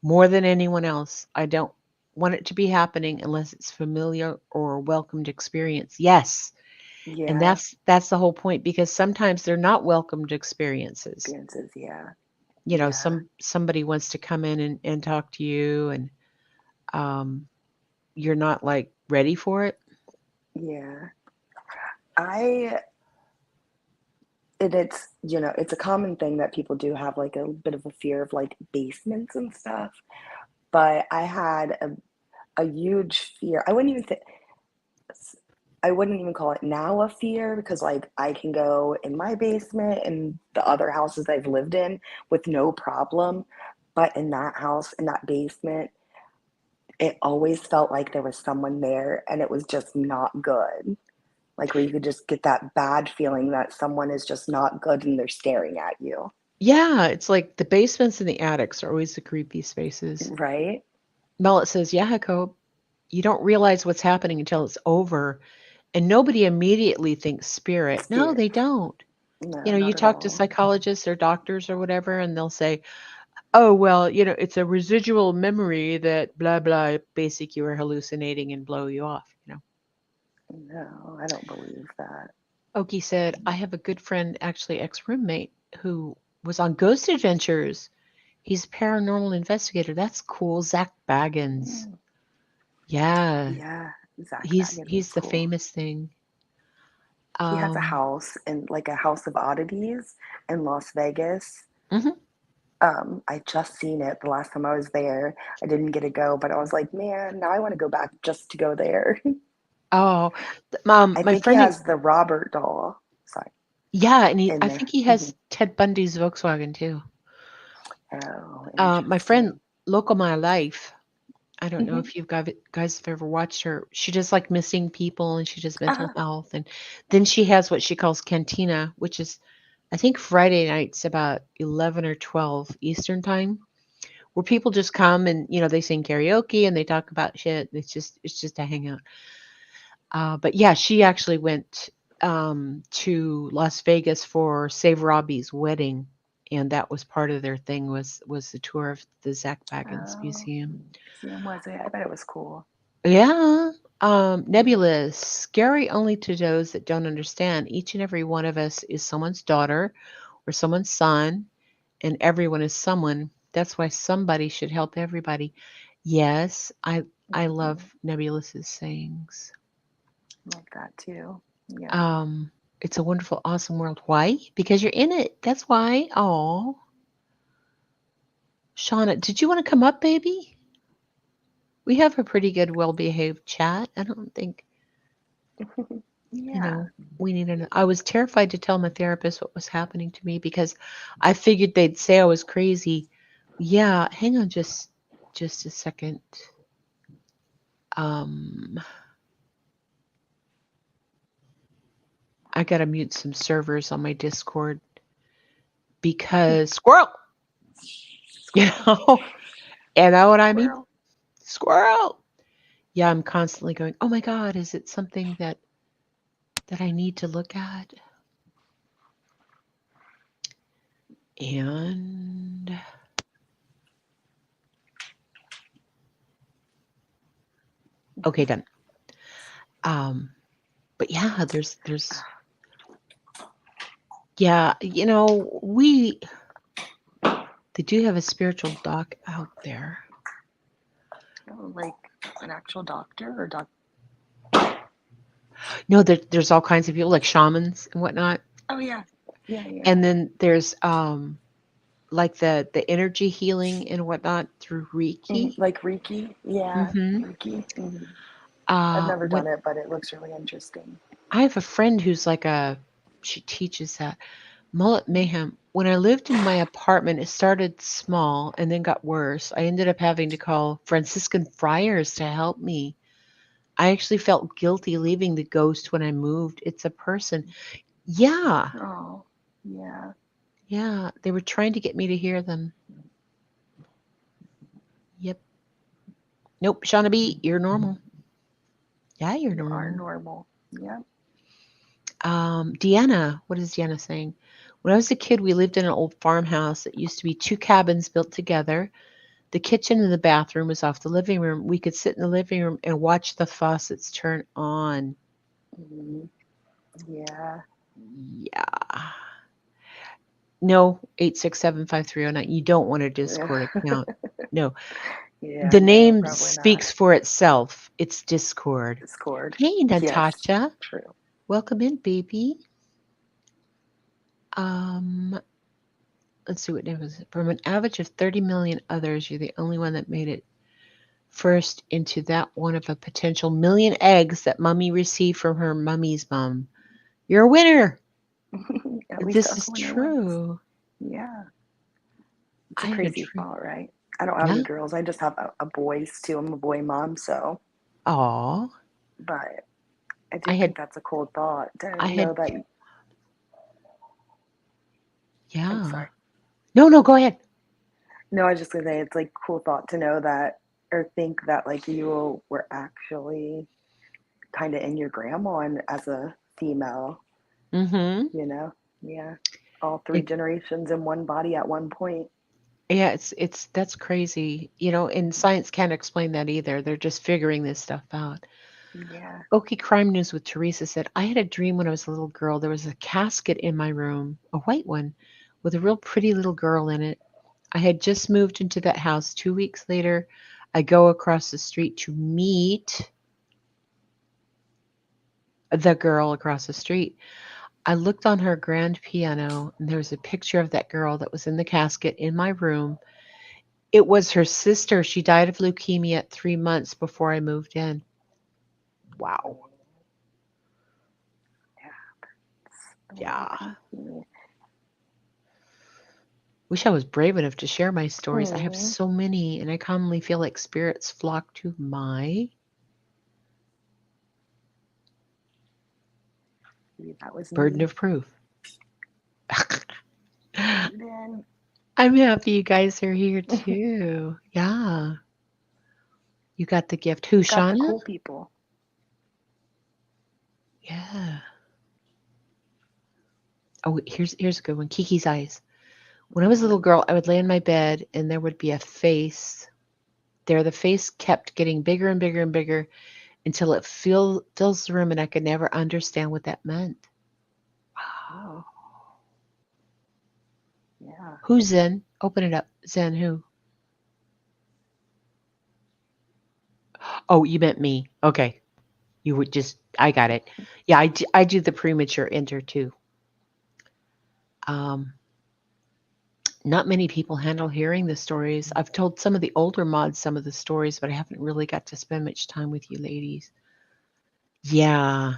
more than anyone else. I don't want it to be happening unless it's familiar or a welcomed experience. Yes. And Yeah. that's the whole point because sometimes they're not welcomed experiences. Experiences. Yeah. Yeah. somebody wants to come in and talk to you, and um, you're not like ready for it. Yeah. I and it's, it's a common thing that people do have like a bit of a fear of like basements and stuff. But I had a huge fear. I wouldn't even call it now a fear because like I can go in my basement and the other houses I've lived in with no problem. But in that house, in that basement, it always felt like there was someone there and it was just not good. Like where you could just get that bad feeling that someone is just not good and they're staring at you, Yeah, it's like the basements and the attics are always the creepy spaces. right? Mellet says, "Yeah, Jacob, you don't realize what's happening until it's over, and nobody immediately thinks spirit. No, Spirit. they don't. No, You not at talk to all. psychologists or doctors or whatever, and they'll say, oh, well, it's a residual memory that blah, blah, basic, you were hallucinating and blow you off, No, I don't believe that. Oki said, I have a good friend, actually ex-roommate, who was on Ghost Adventures. He's a paranormal investigator. That's cool. Zach Baggins. Mm, Yeah, yeah, Zach he's Baggins is he's the cool. famous thing. He has a Um, house in like a house of oddities in Las Vegas. mhm. I just seen it the last time I was there. I didn't get to go, but I was like, man, now I want to go back just to go there. Oh, I my think he friend, has the Robert doll, sorry, yeah, and in I there. think he has Ted Bundy's Volkswagen too. Oh, My friend, interesting. Local My Life. I don't know Hmm. if you guys have ever watched her. She does like missing people and she does mental Uh, health. And then she has what she calls Cantina, which is, I think, Friday nights about 11 or 12 Eastern time, where people just come and, they sing karaoke and they talk about shit. It's just a hangout. But yeah, she actually went to Las Vegas for Save Robbie's wedding. And that was part of their thing was the tour of the Zach Baggins oh, Museum. museum was it? I bet it was cool. Yeah. Nebulous, scary only to those that don't understand. Each and every one of us is someone's daughter or someone's son, and everyone is someone. That's why somebody should help everybody. Yes, I love Hmm. Nebulous's sayings. Like that too. Yep. Um, it's a wonderful, awesome world. Why? Because you're in it. That's why. Oh, Shauna, did you want to come up, baby? We have a pretty good, well-behaved chat. I don't think you Yeah. know, we need an I was terrified to tell my therapist what was happening to me because I figured they'd say I was crazy. Yeah, hang on just a second. Um I got to mute some servers on my Discord because squirrel, you Squirrel. know, you know what I mean? Squirrel. Squirrel. Yeah, I'm constantly going, "Oh my god, is it something that I need to look at?" And okay, done. Um but yeah, there's yeah, they do have a spiritual doc out there. Oh, like an actual doctor or doc. No, there's all kinds of people like shamans and whatnot. Oh yeah. Yeah, And yeah. then there's like the energy healing and whatnot through Hmm. Reiki. Like Reiki. Yeah, Hmm. Reiki. Hmm. I've never When done it, but it looks really interesting. I have a friend who's like she teaches that mullet mayhem. When I lived in my apartment, it started small and then got worse. I ended up having to call Franciscan friars to help me. I actually felt guilty leaving the ghost when I moved. It's a person. Yeah, Oh, yeah. yeah. They were trying to get me to hear them. Yep. Nope, Shauna B, you're normal. Yeah, you're You are normal. normal. Yep. Deanna, what is Deanna saying? When I was a kid, we lived in an old farmhouse that used to be two cabins built together. The kitchen and the bathroom was off the living room. We could sit in the living room and watch the faucets turn on. Hmm. Yeah. Yeah. No, 8675309. You don't want a Discord account. No. Yeah, The no, name probably not. speaks for itself. It's Discord. Discord. Hey, Yes, Natasha. true. Welcome in, baby. Um, let's see what name was it. From an average of 30 million others, you're the only one that made it first into that one of a potential million eggs that Mummy received from her mummy's mum. You're a winner. At least This us is winner once. true. Yeah, it's a I had a crazy dream. thought, right? I don't have Yeah. any girls. I just have a boys too. I'm a boy mom, so. Aw. But I I do had think that's a cool thought to I had know that. I'm yeah. sorry. No, no, go ahead. No, I was just gonna say it's like cool thought to know that or think that like you were actually kind of in your grandma and as a female, Mm-hmm. you know? Yeah. All three It, generations in one body at one point. yeah, it's that's crazy. And science can't explain that either. They're just figuring this stuff out. Yeah. Okay, Crime News with Teresa said, I had a dream when I was a little girl. There was a casket in my room, a white one, with a real pretty little girl in it. I had just moved into that house. 2 weeks later, I go across the street to meet the girl across the street. I looked on her grand piano, and there was a picture of that girl that was in the casket in my room. It was her sister. She died of leukemia at 3 months before I moved in. Wow. Yeah. It's a little Yeah. creepy. Wish I was brave enough to share my stories. I have Hmm. so many, and I commonly feel like spirits flock to my That was burden me. of proof. Right in. I'm happy you guys are here too. Yeah. You got the gift. Who, We got the Shauna? cool people. Yeah. Oh, here's a good one. Kiki's eyes. When I was a little girl, I would lay in my bed and there would be a face. There, the face kept getting bigger and bigger and bigger until it fills the room, and I could never understand what that meant. Wow. Oh, yeah. Who's Zen? Open it up. Zen, who? Oh, you meant me. Okay. You would just, I got it. Yeah, I do the premature enter too. Um, Not many people handle hearing the stories. I've told some of the older mods some of the stories, but I haven't really got to spend much time with you ladies. Yeah,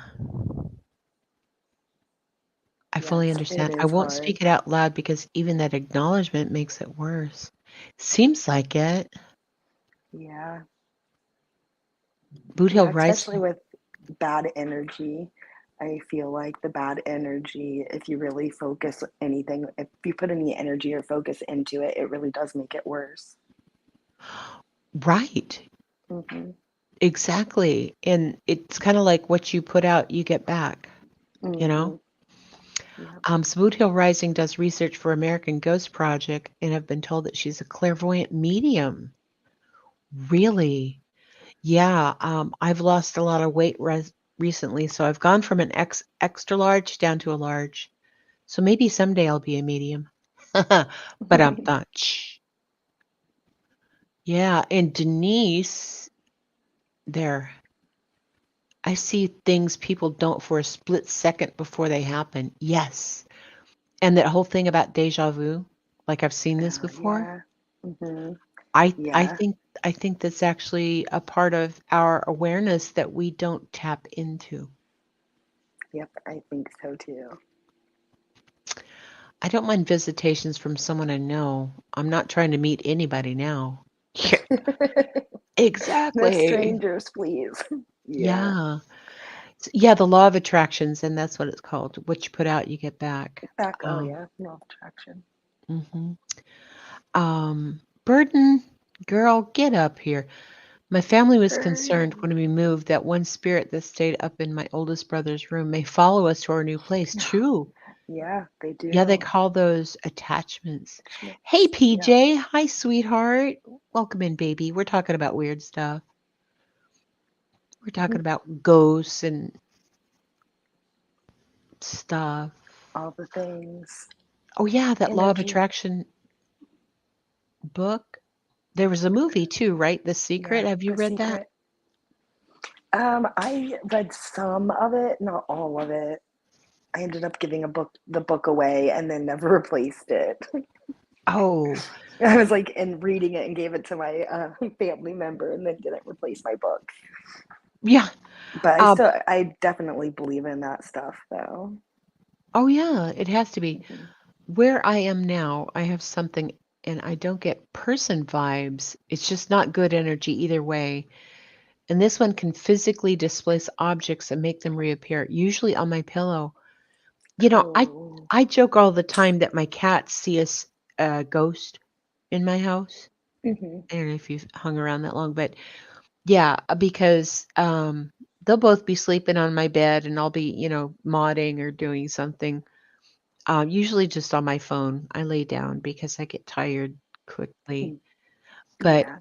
I fully Yes, it understand. I is won't hard. speak it out loud because even that acknowledgement makes it worse. Seems like it. Yeah. Boot Hill Yeah, especially Rising. with bad energy. I feel like the bad energy, if you really focus anything, if you put any energy or focus into it, it really does make it worse. Right. Hmm. Exactly. And it's kind of like what you put out, you get back, you know? Hmm. Yep. So Boot Hill Rising does research for American Ghost Project and have been told that she's a clairvoyant medium. Really? Yeah. I've lost a lot of weight recently, so I've gone from an extra large down to a large. So maybe someday I'll be a medium. But I'm not. Shh. Yeah. And Denise, there. I see things people don't for a split second before they happen. Yes. And that whole thing about deja vu, like I've seen this Oh, before. yeah. Hmm. I Yeah. think that's actually a part of our awareness that we don't tap into. Yep. I think so too. I don't mind visitations from someone I know. I'm not trying to meet anybody now. No Exactly. strangers, please. Yeah. Yeah. Yeah, the law of attractions, and that's what it's called. What you put out, you get back. Back. Oh, Um, yeah. No attraction. mhm. Burden, girl, get up here. My family was concerned Burden. when we moved that one spirit that stayed up in my oldest brother's room may follow us to our new place. True. Yeah, they Yeah, they do. call those attachments. Hey, Schmitz. Yeah. PJ. Hi, sweetheart. Welcome in, baby. We're talking about weird stuff. We're talking about ghosts and stuff. All the things. Oh yeah, that law of energy. attraction book. There was a movie too, right? The Secret. Yeah, Have you The read that? Secret. I read some of it, not all of it. I ended up giving the book away and then never replaced it. Oh, I was like, and reading it and gave it to my family member and then didn't replace my book. yeah. But Um, I definitely believe in that stuff though. oh yeah, it has to be. Mhm. Where I am now, I have something and I don't get person vibes. It's just not good energy either way. And this one can physically displace objects and make them reappear, usually on my pillow. You know, Oh. I joke all the time that my cats see a ghost in my house. Hmm. I don't know if you've hung around that long, but yeah, because they'll both be sleeping on my bed and I'll be, modding or doing something. Usually just on my phone. I lay down because I get tired quickly. But Yeah.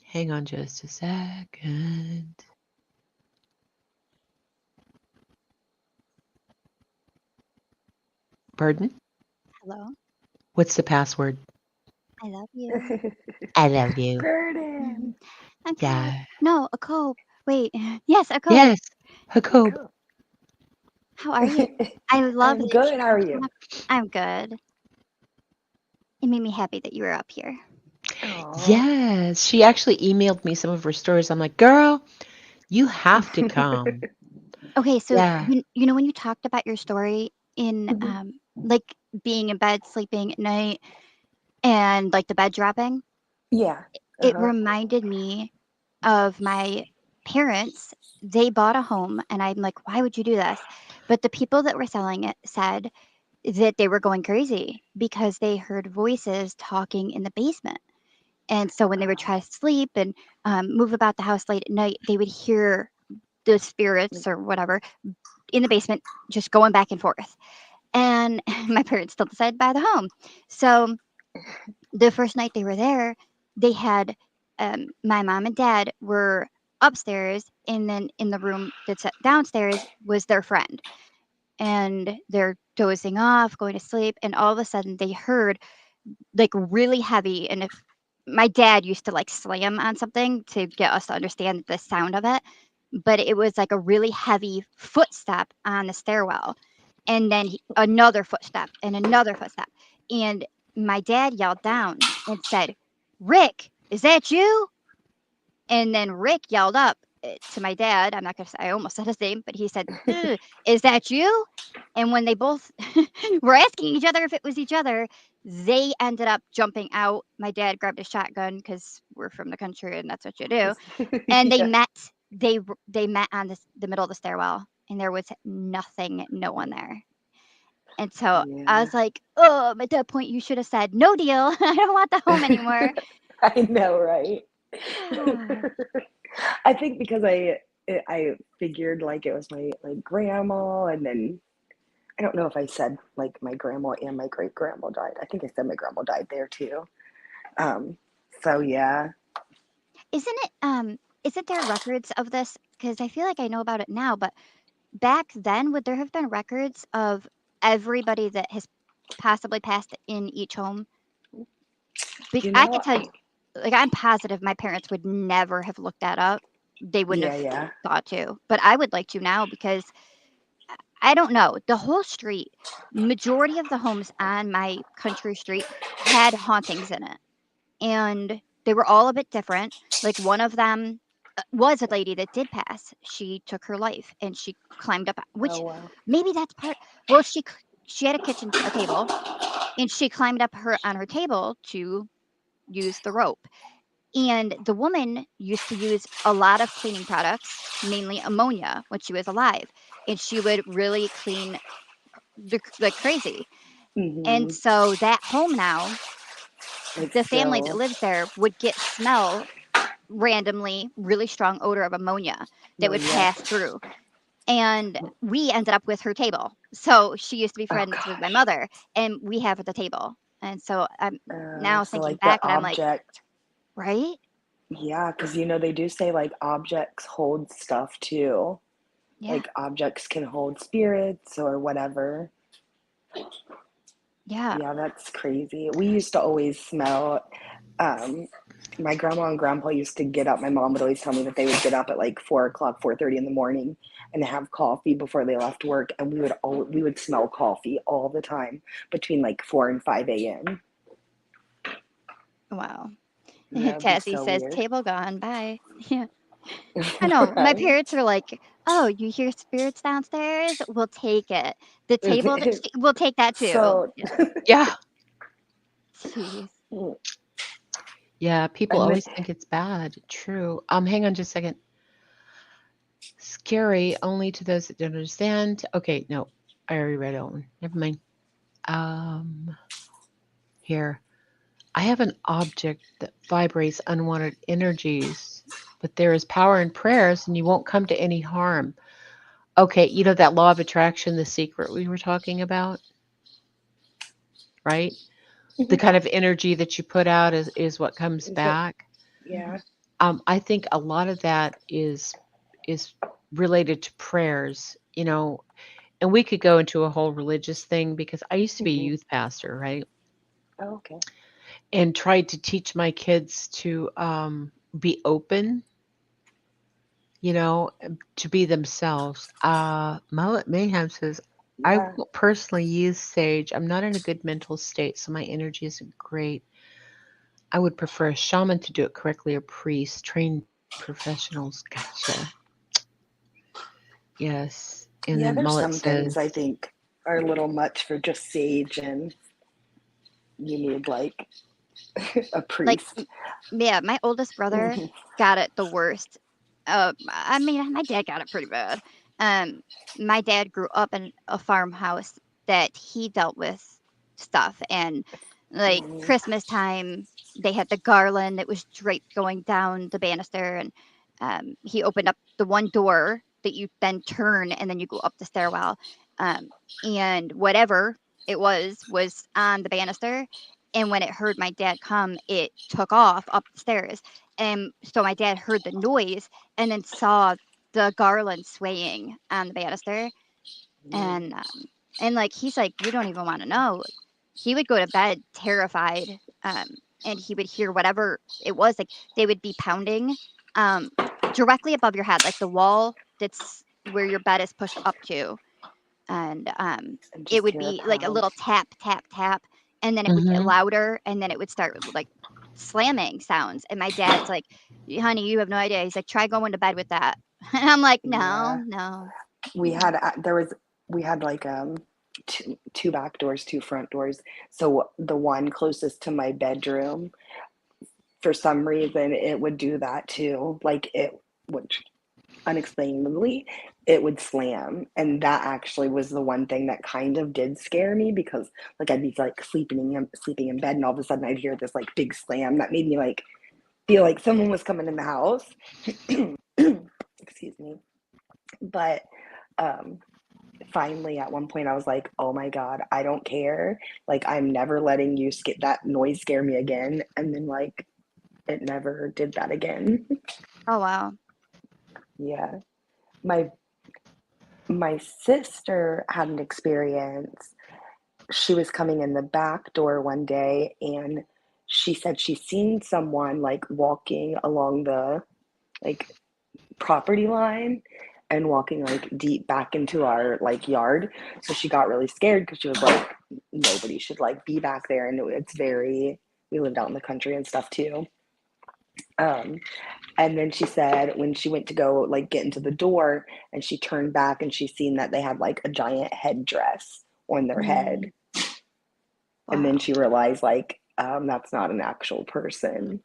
hang on just a second. Pardon? Hello. What's the password? I love you. I love you. Mhm. Burden. I'm cope. Yeah. No, a cope. Wait. Yes, a cope. Yes. Jacob. Cool. How are you? I love I'm that good. How you are you? I'm good. It made me happy that you were up here. Oh. Yes. She actually emailed me some of her stories. I'm like, girl, you have to come. Okay, so Yeah. you know when you talked about your story in like being in bed sleeping at night and like the bed dropping, Yeah. it Uh-huh. reminded me of my parents. They bought a home and I'm like, why would you do this? But the people that were selling it said that they were going crazy because they heard voices talking in the basement. And so when they would try to sleep and move about the house late at night, they would hear the spirits or whatever in the basement just going back and forth. And my parents still decided to buy the home. So the first night they were there, they had my mom and dad were upstairs, and then in the room that's downstairs was their friend. And they're dozing off, going to sleep, and all of a sudden they heard like really heavy. And if my dad used to like slam on something to get us to understand the sound of it, but it was like a really heavy footstep on the stairwell, and then another footstep and another footstep. And my dad yelled down and said, "Rick, is that you?" And then Rick yelled up to my dad. I'm not going to say, I almost said his name, but he said, "Ugh, is that you?" And when they both were asking each other if it was each other, they ended up jumping out. My dad grabbed a shotgun because we're from the country and that's what you do. And they Yeah. met. They met on the middle of the stairwell, and there was nothing, no one there. And so I Yeah. was like, "Oh, at that point, you should have said no deal. I don't want the home anymore." I know, right? Ah, I think because I figured like it was my like grandma, and then I don't know if I said like my grandma and my great grandma died. I think I said my grandma died there too. Um, so yeah, Isn't it? Isn't there records of this? Because I feel like I know about it now, but back then, would there have been records of everybody that has possibly passed in each home? you I can know, tell you, like I'm positive my parents would never have looked that up. They wouldn't yeah, have yeah. thought to, but I would like to now because I don't know. The whole street, majority of the homes on my country street had hauntings in it, and they were all a bit different. Like one of them was a lady that did pass. She took her life and she climbed up, Oh which wow. maybe that's part. Well, she had a a table, and she climbed up her on her table to use the rope. And the woman used to use a lot of cleaning products, mainly ammonia, when she was alive, and she would really clean like crazy. And Mm-hmm. so that home now, Like the family that still, lives there would get smell randomly really strong odor of ammonia that oh would yeah. pass through. And we ended up with her table. So she used to be Oh friends with my gosh. mother, and we have at the table. And so I'm now So thinking like the back, and I'm like, object, right? yeah, because you know they do say like objects hold stuff too. Yeah. Like objects can hold spirits or whatever. Yeah. Yeah, that's crazy. We used to always smell. My grandma and grandpa used to get up. My mom would always tell me that they would get up at like 4 o'clock, 4:30 in the morning, and have coffee before they left work. And we would smell coffee all the time between like 4 and 5 a.m. Wow. Yeah, it'd be Tassie so says, weird. table gone. Bye. Yeah. I know. My Right? parents are like, oh, you hear spirits downstairs? We'll take it. The table, we'll take that too. So, Yeah. Yeah. Jeez. Yeah. People and then always think it's bad. True. Hang on just a second. Scary only to those that don't understand. Okay, no. I already read that one. Never mind. Here. I have an object that vibrates unwanted energies, but there is power in prayers and you won't come to any harm. Okay, you know that law of attraction, the secret we were talking about, right? The kind of energy that you put out is what comes back. yeah. I think a lot of that is related to prayers, and we could go into a whole religious thing because I used to be a Hmm. youth pastor, right? Oh, okay. And tried to teach my kids to be open, to be themselves. Mullet Mayhem says, I Yeah. won't personally use sage. I'm not in a good mental state, so my energy isn't great. I would prefer a shaman to do it correctly, or priest, trained professionals. Gotcha. Yes. And Yeah, then there's Mullet some things I says, think are a little much for just sage, and you need like a Like, priest. yeah, my oldest brother got it the worst. I mean, my dad got it pretty bad. Um, my dad grew up in a farmhouse that he dealt with stuff, and like Mm, Christmas time, they had the garland that was draped going down the banister, and he opened up the one door that you then turn, and then you go up the stairwell, um, and whatever it was on the banister, and when it heard my dad come, it took off up the stairs. And so my dad heard the noise and then saw the garland swaying on the banister. mm, And like, he's like, you don't even want to know. He would go to bed terrified. And he would hear whatever it was. Like, they would be pounding um, directly above your head, like the wall that's where your bed is pushed up to. And and it just would hear a be like a pound. little tap, tap, tap, and then it would get mm-hmm. louder, and then it would start like slamming sounds. And my dad's like, "Honey, you have no idea." He's like, "Try going to bed with that." And I'm like, "No, Yeah, no." we had we had like two back doors, two front doors. So the one closest to my bedroom, for some reason, it would do that too. Like it would unexplainably, it would slam, and that actually was the one thing that kind of did scare me, because like I'd be like sleeping in bed, and all of a sudden I'd hear this like big slam that made me like feel like someone was coming in the house. Excuse me. But um finally at one point I was like, oh my god, I don't care, like I'm never letting you get that noise scare me again. And then like it never did that again. Oh wow. Yeah. My my sister had an experience. She was coming in the back door one day, and she said she seen someone like walking along the like property line and walking like deep back into our like yard. So she got really scared because she was like, nobody should like be back there. And it's very, we lived out in the country and stuff too. Um, and then she said when she went to go like get into the door, and she turned back and she seen that they had like a giant headdress on their head. And then Wow. she realized like that's not an actual person.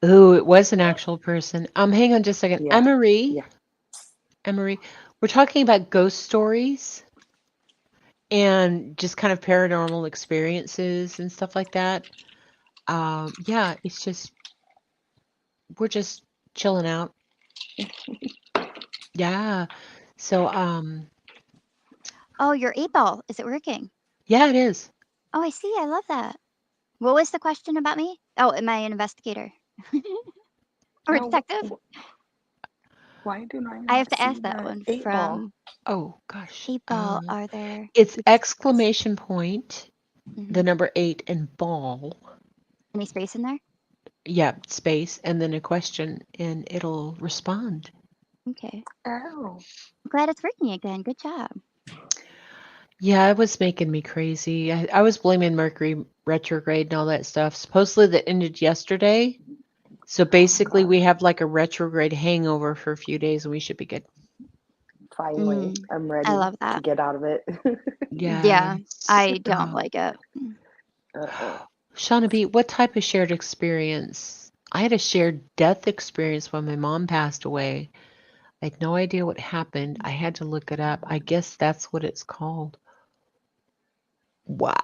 Ooh, it was an actual person. Hang on just a second. Yeah. Emery, Yeah. Emery, we're talking about ghost stories and just kind of paranormal experiences and stuff like that. Yeah, it's just we're just chilling out. Yeah. So, Oh, your 8 ball, is it working? yeah, it is. Oh, I see. I love that. What was the question about me? Oh, am I an investigator or a Oh, detective? why do I I have not to see ask that the one 8 ball? from Oh gosh. 8 ball. Are there? It's exclamation point the number 8, and ball. Any space in there? Yeah, space, and then a question, and it'll respond. Okay. Oh. I'm glad it's working again. Good job. Yeah, it was making me crazy. I was blaming Mercury retrograde and all that stuff. Supposedly that ended yesterday. So basically, we have like a retrograde hangover for a few days, and we should be good. Finally, I'm I ready love to that. get out of it. Yeah, Yes. I don't like it. Shauna B., what type of shared experience? I had a shared death experience when my mom passed away. I had no idea what happened. I had to look it up. I guess that's what it's called. Wow.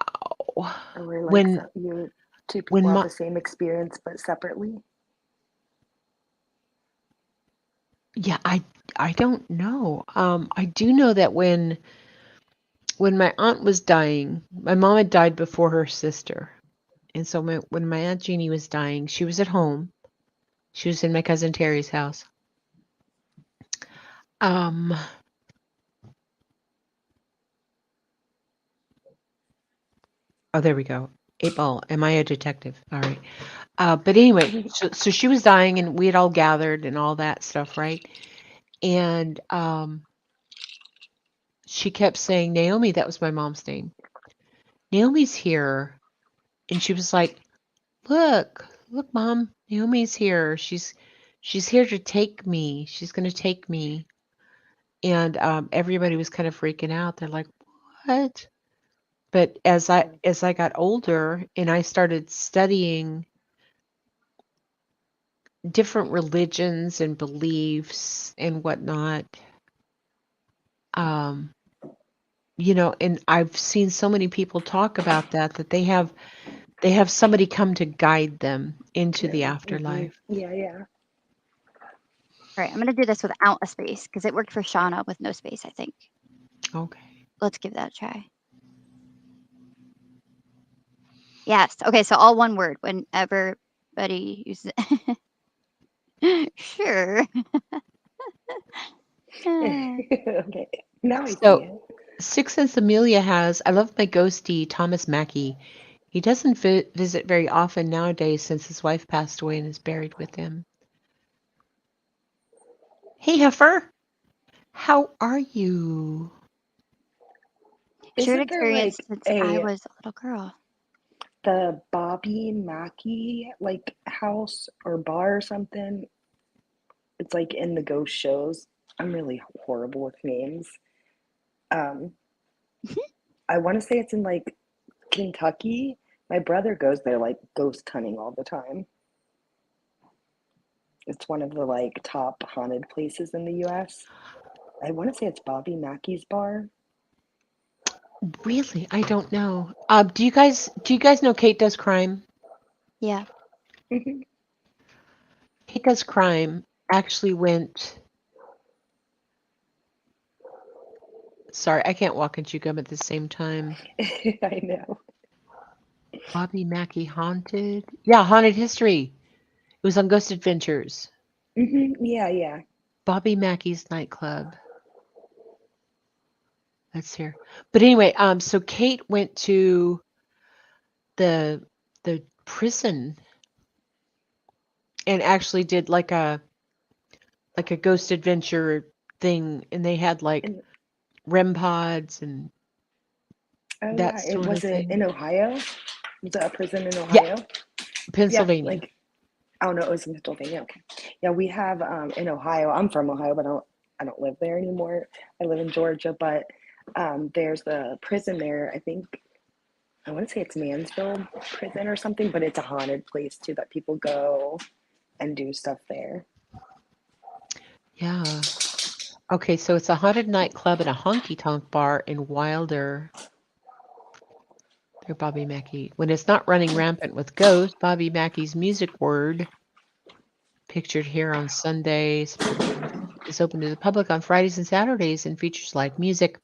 Or like When you two when people have my the same experience but separately. yeah, I don't know. I do know that when my aunt was dying, my mom had died before her sister. And so when my Aunt Jeannie was dying, she was at home. She was in my cousin Terry's house. Um, oh, there we go. 8 Ball. Am I a detective? All right. But anyway, so she was dying, and we had all gathered and all that stuff, right? And she kept saying, Naomi, that was my mom's name. Naomi's here. And she was like, look, Mom, Naomi's here. She's here to take me. She's going to take me. And everybody was kind of freaking out. They're like, what? But as I got older and I started studying different religions and beliefs and whatnot, um, and I've seen so many people talk about that they have somebody come to guide them into the afterlife. Yeah. All right, I'm gonna do this without a space because it worked for Shauna with no space, I think. Okay. Let's give that a try. Yes. Okay, so all one word whenever everybody uses it. Sure. Okay. Now I see So it. Six Sense Amelia has, I love my ghostie, Thomas Mackey. He doesn't visit very often nowadays since his wife passed away and is buried with him. Hey, Heifer. How are you? Shared Isn't there experience like since I was a little girl. the Bobby Mackey like house or bar or something? It's like in the ghost shows. I'm really horrible with names. Um, I want to say it's in like Kentucky. My brother goes there like ghost hunting all the time. It's one of the like top haunted places in the US. I want to say it's Bobby Mackey's bar. Really? I don't know. Do you guys know Kate Does Crime? Yeah. Mhm. Kate Does Crime actually went. Sorry, I can't walk and chew gum at the same time. I know. Bobby Mackey Haunted? Yeah, Haunted History. It was on Ghost Adventures. Yeah. Bobby Mackey's nightclub. That's here. But anyway, so Kate went to the prison and actually did like a ghost adventure thing, and they had like And REM pods and oh that yeah, it sort of was it thing. in Ohio? Was it a prison in Yeah, Ohio? Yeah, Pennsylvania. like oh no, it was in Pennsylvania. Okay. Yeah, we have in Ohio. I'm from Ohio, but I don't live there anymore. I live in Georgia, but there's a prison there. I think I want to say it's Mansfield Prison or something, but it's a haunted place too that people go and do stuff there. Yeah. Okay, so it's a haunted nightclub and a honky tonk bar in Wilder. There, Bobby Mackey. When it's not running rampant with ghosts, Bobby Mackey's music word, pictured here on Sundays, is open to the public on Fridays and Saturdays and features live music.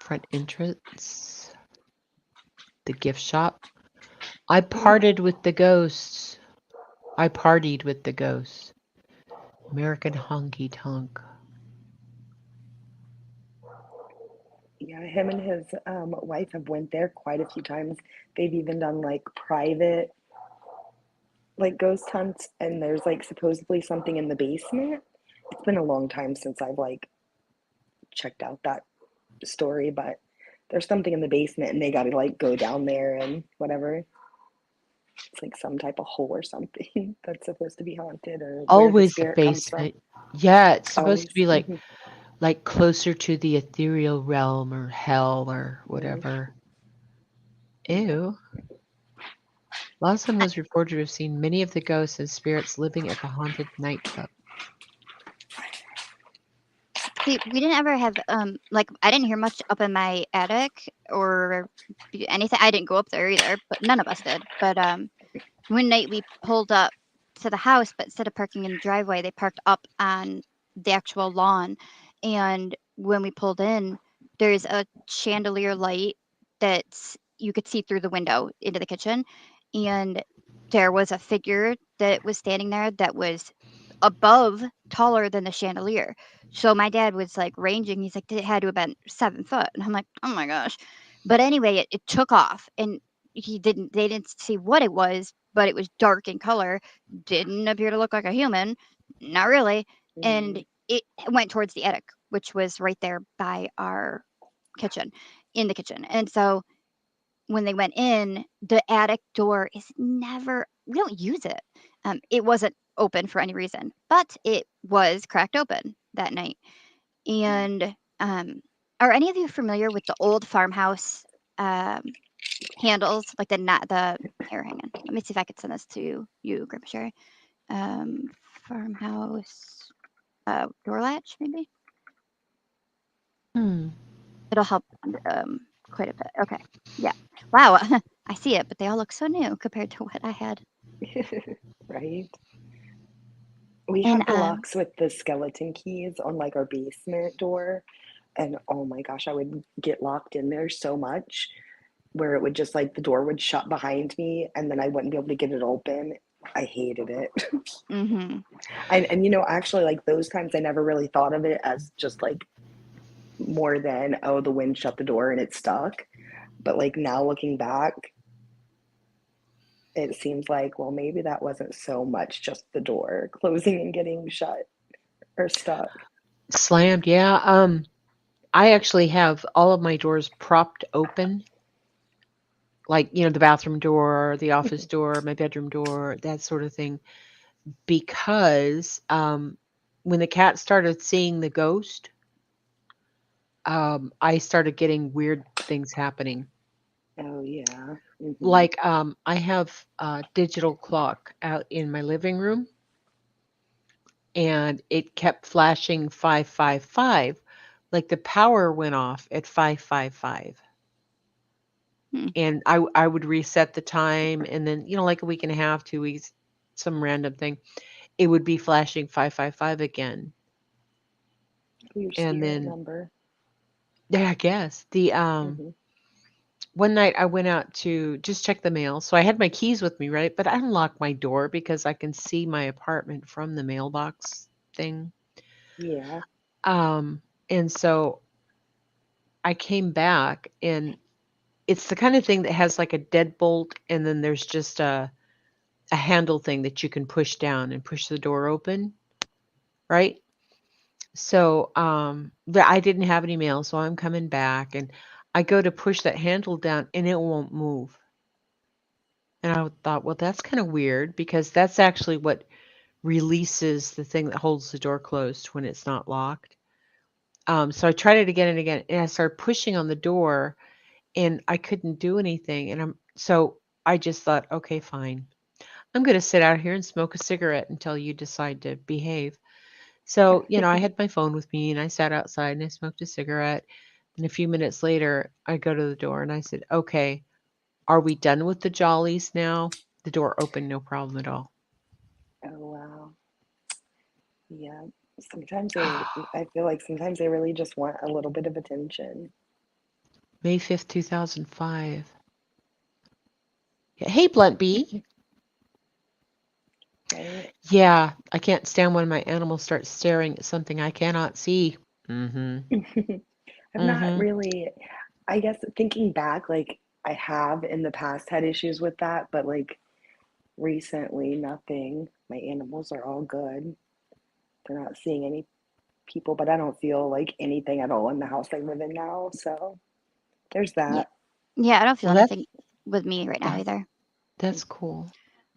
Front entrance, the gift shop. I partied with the ghosts. I partied with the ghosts. American honky tonk. Yeah, him and his wife have went there quite a few times. They've even done like private like ghost hunts, and there's like supposedly something in the basement. It's been a long time since I've like checked out that story, but there's something in the basement and they got to like go down there and whatever. It's like some type of hole or something that's supposed to be haunted or where the Always the spirit comes from. basement. Yeah, it's supposed to Always. be like closer to the ethereal realm or hell or whatever. Yeah. Ew. Lawson was reported to have seen many of the ghosts and spirits living at the haunted nightclub. See, we didn't ever have like I didn't hear much up in my attic or anything. I didn't go up there either, but none of us did. But one night we pulled up to the house, but instead of parking in the driveway, they parked up on the actual lawn. And when we pulled in, there's a chandelier light that you could see through the window into the kitchen, and there was a figure that was standing there that was above, taller than the chandelier. So my dad was like ranging. He's like, it had to have been 7 foot. And I'm like, oh my gosh. But anyway, it took off and they didn't see what it was, but it was dark in color, didn't appear to look like a human, not really. And Mm. it went towards the attic, which was right there by our kitchen, in the kitchen. And so when they went in, the attic door is never, we don't use it. It wasn't open for any reason, but it was cracked open that night. And are any of you familiar with the old farmhouse handles, like not the here? Hang on, let me see if I could send this to you, Grandpa Sherry. Farmhouse door latch, maybe Hmm. it'll help quite a bit. Okay, yeah. Wow, I see it, but they all look so new compared to what I had. Right? We And have the locks with the skeleton keys on like our basement door. And oh my gosh, I would get locked in there so much where it would just like the door would shut behind me and then I wouldn't be able to get it open. I hated it. mm-hmm. And you know, actually like those times I never really thought of it as just like more than, oh, the wind shut the door and it stuck. But like now looking back, it seems like, well, maybe that wasn't so much just the door closing and getting shut or stuck. Slammed, yeah. I actually have all of my doors propped open, like, the bathroom door, the office door, my bedroom door, that sort of thing, because when the cat started seeing the ghost, I started getting weird things happening. Oh yeah. Like, I have a digital clock out in my living room, and it kept flashing 555, like the power went off at 555. Hmm. And I would reset the time, and then, like a week and a half, 2 weeks, some random thing, it would be flashing 555 again. Your And spirit then, number. yeah, I guess Hmm. one night I went out to just check the mail. So I had my keys with me, right? But I unlocked my door because I can see my apartment from the mailbox thing. Yeah. Um, and so I came back, and it's the kind of thing that has like a deadbolt, and then there's just a handle thing that you can push down and push the door open, right? So I didn't have any mail, so I'm coming back, and I go to push that handle down and it won't move. And I thought, well, that's kind of weird because that's actually what releases the thing that holds the door closed when it's not locked. So I tried it again and again, and I started pushing on the door, and I couldn't do anything. And so I just thought, okay, fine. I'm going to sit out here and smoke a cigarette until you decide to behave. So, I had my phone with me, and I sat outside and I smoked a cigarette. And a few minutes later, I go to the door and I said, okay, are we done with the jollies now? The door opened, no problem at all. Oh wow. Yeah. Sometimes I feel like sometimes they really just want a little bit of attention. May 5th, 2005. Yeah. Hey, Blunt Bee. Right? Yeah, I can't stand when my animals start staring at something I cannot see. Mm-hmm. I've not Mm-hmm. really, I guess thinking back, like I have in the past had issues with that, but like recently, nothing. My animals are all good. They're not seeing any people, but I don't feel like anything at all in the house I live in now. So there's Yeah. that. Yeah, I don't feel Well, that's anything with me right now either. that's cool.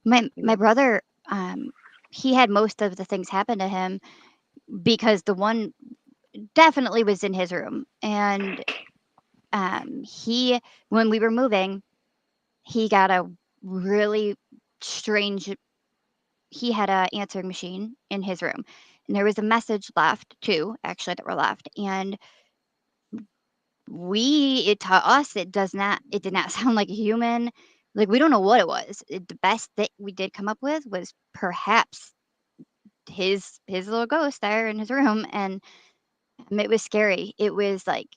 My Yeah. brother, he had most of the things happen to him because the one definitely was in his room, and he when we were moving, he got a really strange. He had a answering machine in his room, and there was a message left too, actually that were left, and it to us it did not sound like a human. Like, we don't know what it was. The best that we did come up with was perhaps his little ghost there in his room, and it was scary. It was like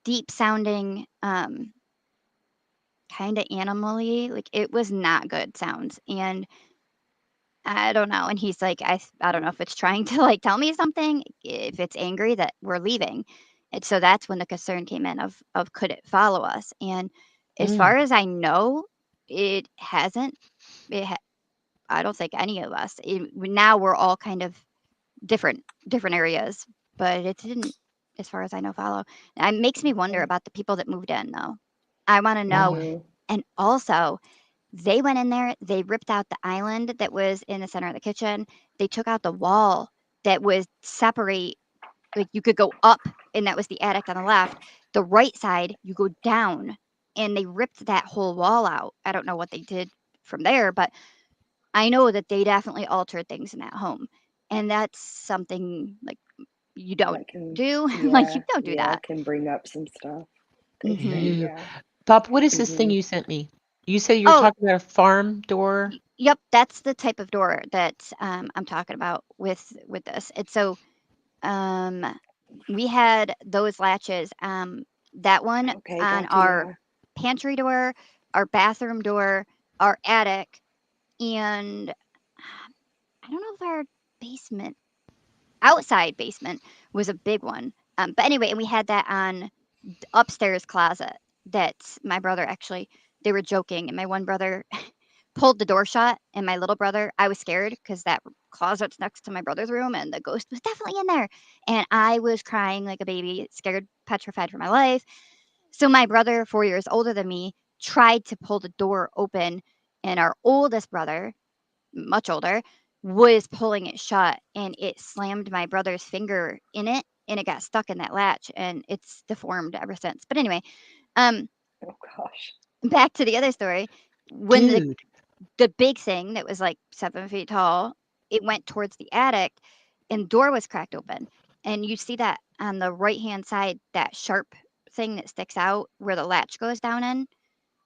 deep sounding, kind of animally. Like, it was not good sounds, and I don't know. And he's like, I don't know if it's trying to like tell me something, if it's angry that we're leaving. And so that's when the concern came in of could it follow us? And as Mm. far as I know, it hasn't. It ha- I don't think any of us. Now we're all kind of different areas, but it didn't, as far as I know, follow. It makes me wonder Okay. about the people that moved in, though. I want to know. Oh, Mhm. And also, they went in there, they ripped out the island that was in the center of the kitchen. They took out the wall that was separate, like you could go up, and that was the attic on the left. The right side, you go down, and they ripped that whole wall out. I don't know what they did from there, but I know that they definitely altered things in that home. And that's something like you don't That can, do. Like, you yeah, don't do yeah, that. it can bring up some stuff, they say. Hmm. no. Yeah. Pop, what is this thing Hmm. you sent me? You said you were Oh, talking about a farm door. yep, that's the type of door that I'm talking about with this. And so um, we had those latches. That one Okay, on gotcha. our Yeah. pantry door, our bathroom door, our attic, and I don't know if our basement, outside basement, was a big one. But anyway, and we had that on upstairs closet that my brother actually, they were joking, and my one brother pulled the door shut, and my little brother, I was scared because that closet's next to my brother's room and the ghost was definitely in there. And I was crying like a baby, scared, petrified for my life. So my brother, 4 years older than me, tried to pull the door open, and our oldest brother, much older, was pulling it shut, and it slammed my brother's finger in it, and it got stuck in that latch, and it's deformed ever since. But anyway, um, Oh gosh. back to the other story. When Dude. the big thing that was like 7 feet tall, it went towards the attic, and the door was cracked open. And you see that on the right hand side, that sharp thing that sticks out where the latch goes down in.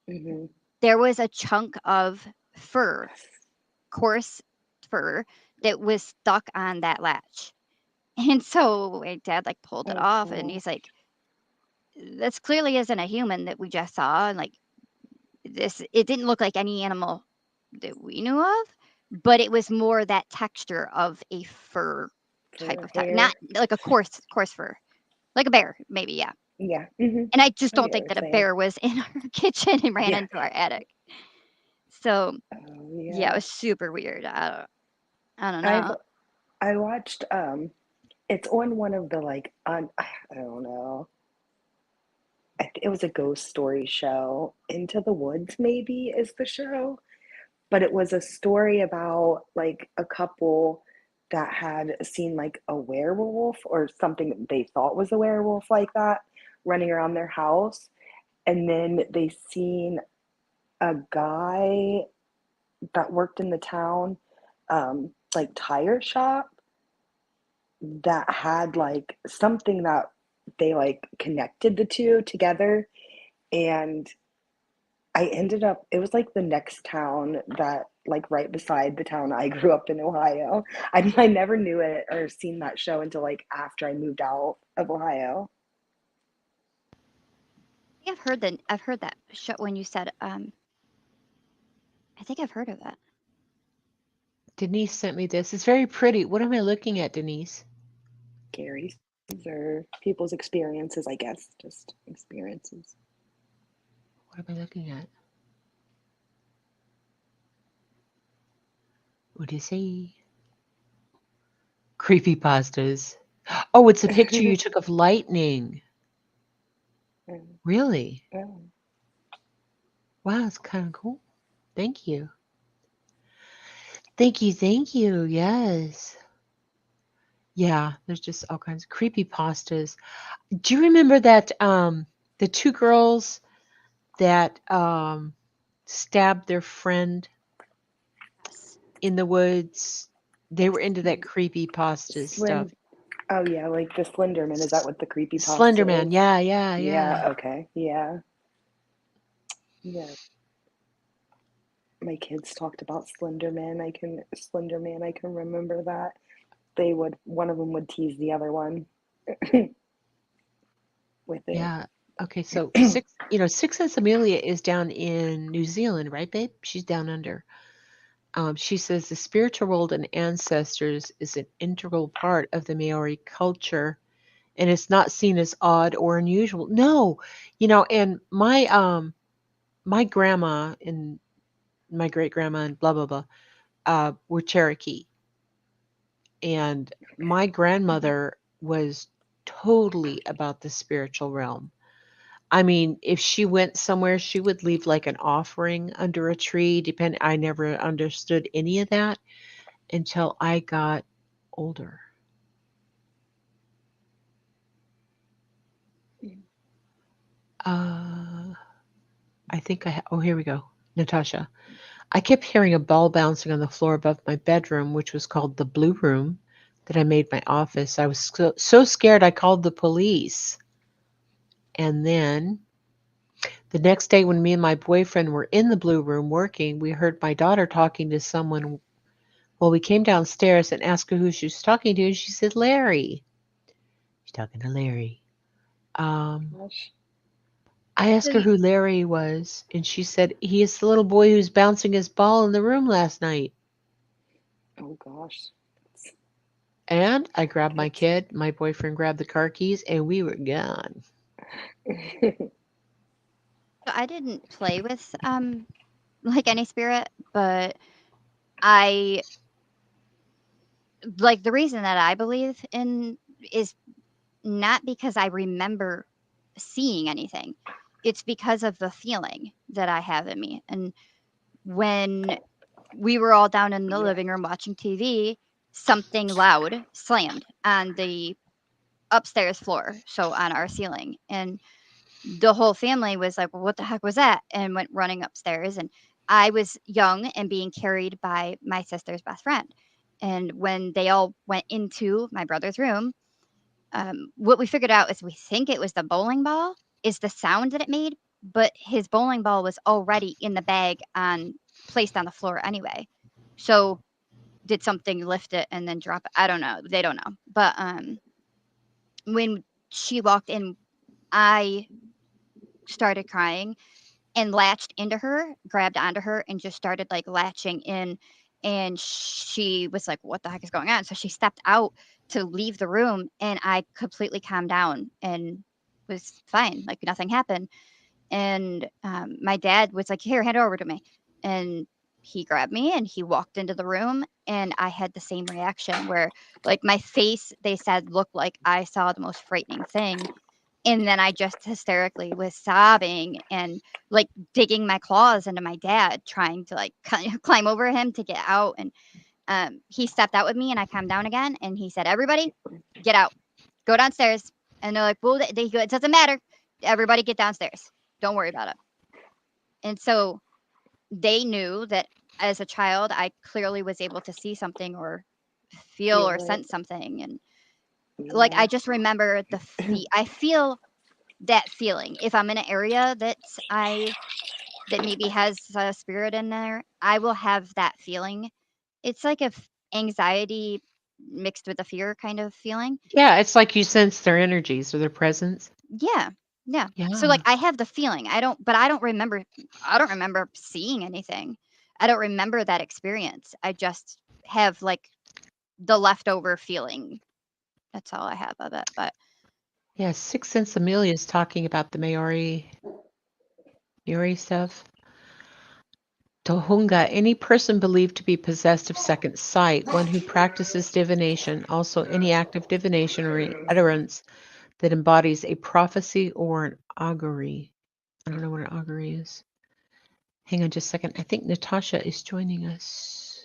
Hmm. There was a chunk of fur, coarse fur, that was stuck on that latch. And so my dad like pulled it Oh off, and he's gosh. like, this clearly isn't a human that we just saw. And like, it didn't look like any animal that we knew of, but it was more that texture of a fur type For of not hair. like a coarse fur, like a bear, maybe, yeah. Yeah. Hmm. And I just I don't get what think you're that a saying. bear was in our kitchen and ran Yeah. into our attic. So Oh yeah, it yeah. was super weird. I don't I've know. I watched it's on one of the like I don't know. It was a ghost story show. Into the Woods maybe is the show, but it was a story about like a couple that had seen like a werewolf or something that they thought was a werewolf like that running around their house, and then they seen a guy that worked in the town like tire shop that had like something that they like connected the two together, and I ended up, it was like the next town that, like right beside the town I grew up in, Ohio. I never knew it or seen that show until like after I moved out of Ohio. I think I've heard that show when you said I think I've heard of that. Denise sent me this. It's very pretty. What am I looking at, Denise? Gary's or people's experiences, I guess, just experiences. What am I looking at? What do you say? Creepypastas. Oh, it's a picture you took of lightning. Really? Oh. Wow, it's kind of cool. Thank you. Thank you. Thank you. Yes. Yeah, there's just all kinds of creepypastas. Do you remember that the two girls that stabbed their friend in the woods? They were into that creepypasta stuff. Oh yeah, like the Slenderman. Is that what the creepypasta Slenderman. is? Yeah, yeah, Yeah, yeah. okay. Yeah. Yeah. My kids talked about Slenderman. I can remember that. One of them would tease the other one with it. Yeah. Okay, so Six Sense Amelia is down in New Zealand, right, babe? She's down under. She says the spiritual world and ancestors is an integral part of the Maori culture, and it's not seen as odd or unusual. No, and my grandma and my great grandma and blah blah blah were Cherokee, and my grandmother was totally about the spiritual realm. I mean, if she went somewhere, she would leave like an offering under a tree. I never understood any of that until I got older. I think oh, here we go. Natasha. I kept hearing a ball bouncing on the floor above my bedroom, which was called the Blue Room, that I made my office. I was so scared I called the police. And then the next day, when me and my boyfriend were in the Blue Room working, we heard my daughter talking to someone. Well, we came downstairs and asked her who she was talking to, and she said, Larry. She's talking to Larry. Gosh. I asked her who Larry was, and she said, he is the little boy who's bouncing his ball in the room last night. Oh gosh. And I grabbed my kid, my boyfriend grabbed the car keys, and we were gone. So I didn't play with like any spirit, but I like the reason that I believe in is not because I remember seeing anything. It's because of the feeling that I have in me. And when we were all down in the living room watching TV, something loud slammed on the upstairs floor, so on our ceiling. And the whole family was like, well, what the heck was that? And went running upstairs. And I was young and being carried by my sister's best friend. And when they all went into my brother's room, what we figured out is we think it was the bowling ball, is the sound that it made, but his bowling ball was already in the bag placed on the floor anyway. So did something lift it and then drop it? I don't know. They don't know. But when she walked in, I started crying and latched into her, grabbed onto her, and just started like latching in. And she was like, what the heck is going on? So she stepped out to leave the room, and I completely calmed down and was fine. Like nothing happened. And my dad was like, here, hand it over to me. And he grabbed me and he walked into the room. And I had the same reaction where, like, my face, they said, looked like I saw the most frightening thing. And then I just hysterically was sobbing and like digging my claws into my dad, trying to like climb over him to get out. And he stepped out with me and I calmed down again. And he said, everybody, get out, go downstairs. And they're like, well, it doesn't matter. Everybody get downstairs. Don't worry about it. And so they knew that as a child, I clearly was able to see something or feel or sense something. And like, I just remember I feel that feeling. If I'm in an area that maybe has a spirit in there, I will have that feeling. It's like a anxiety mixed with a fear kind of feeling. Yeah, it's like you sense their energies or their presence. Yeah. Yeah. So Yeah. like I have the feeling. I don't remember seeing anything. I don't remember that experience. I just have like the leftover feeling That's all I have of it. But Yeah, Sixth Sense Amelia is talking about the Maori stuff. Tohunga, any person believed to be possessed of second sight, one who practices divination, also any act of divination or utterance that embodies a prophecy or an augury. I don't know what an augury is. Hang on just a second. I think Natasha is joining us.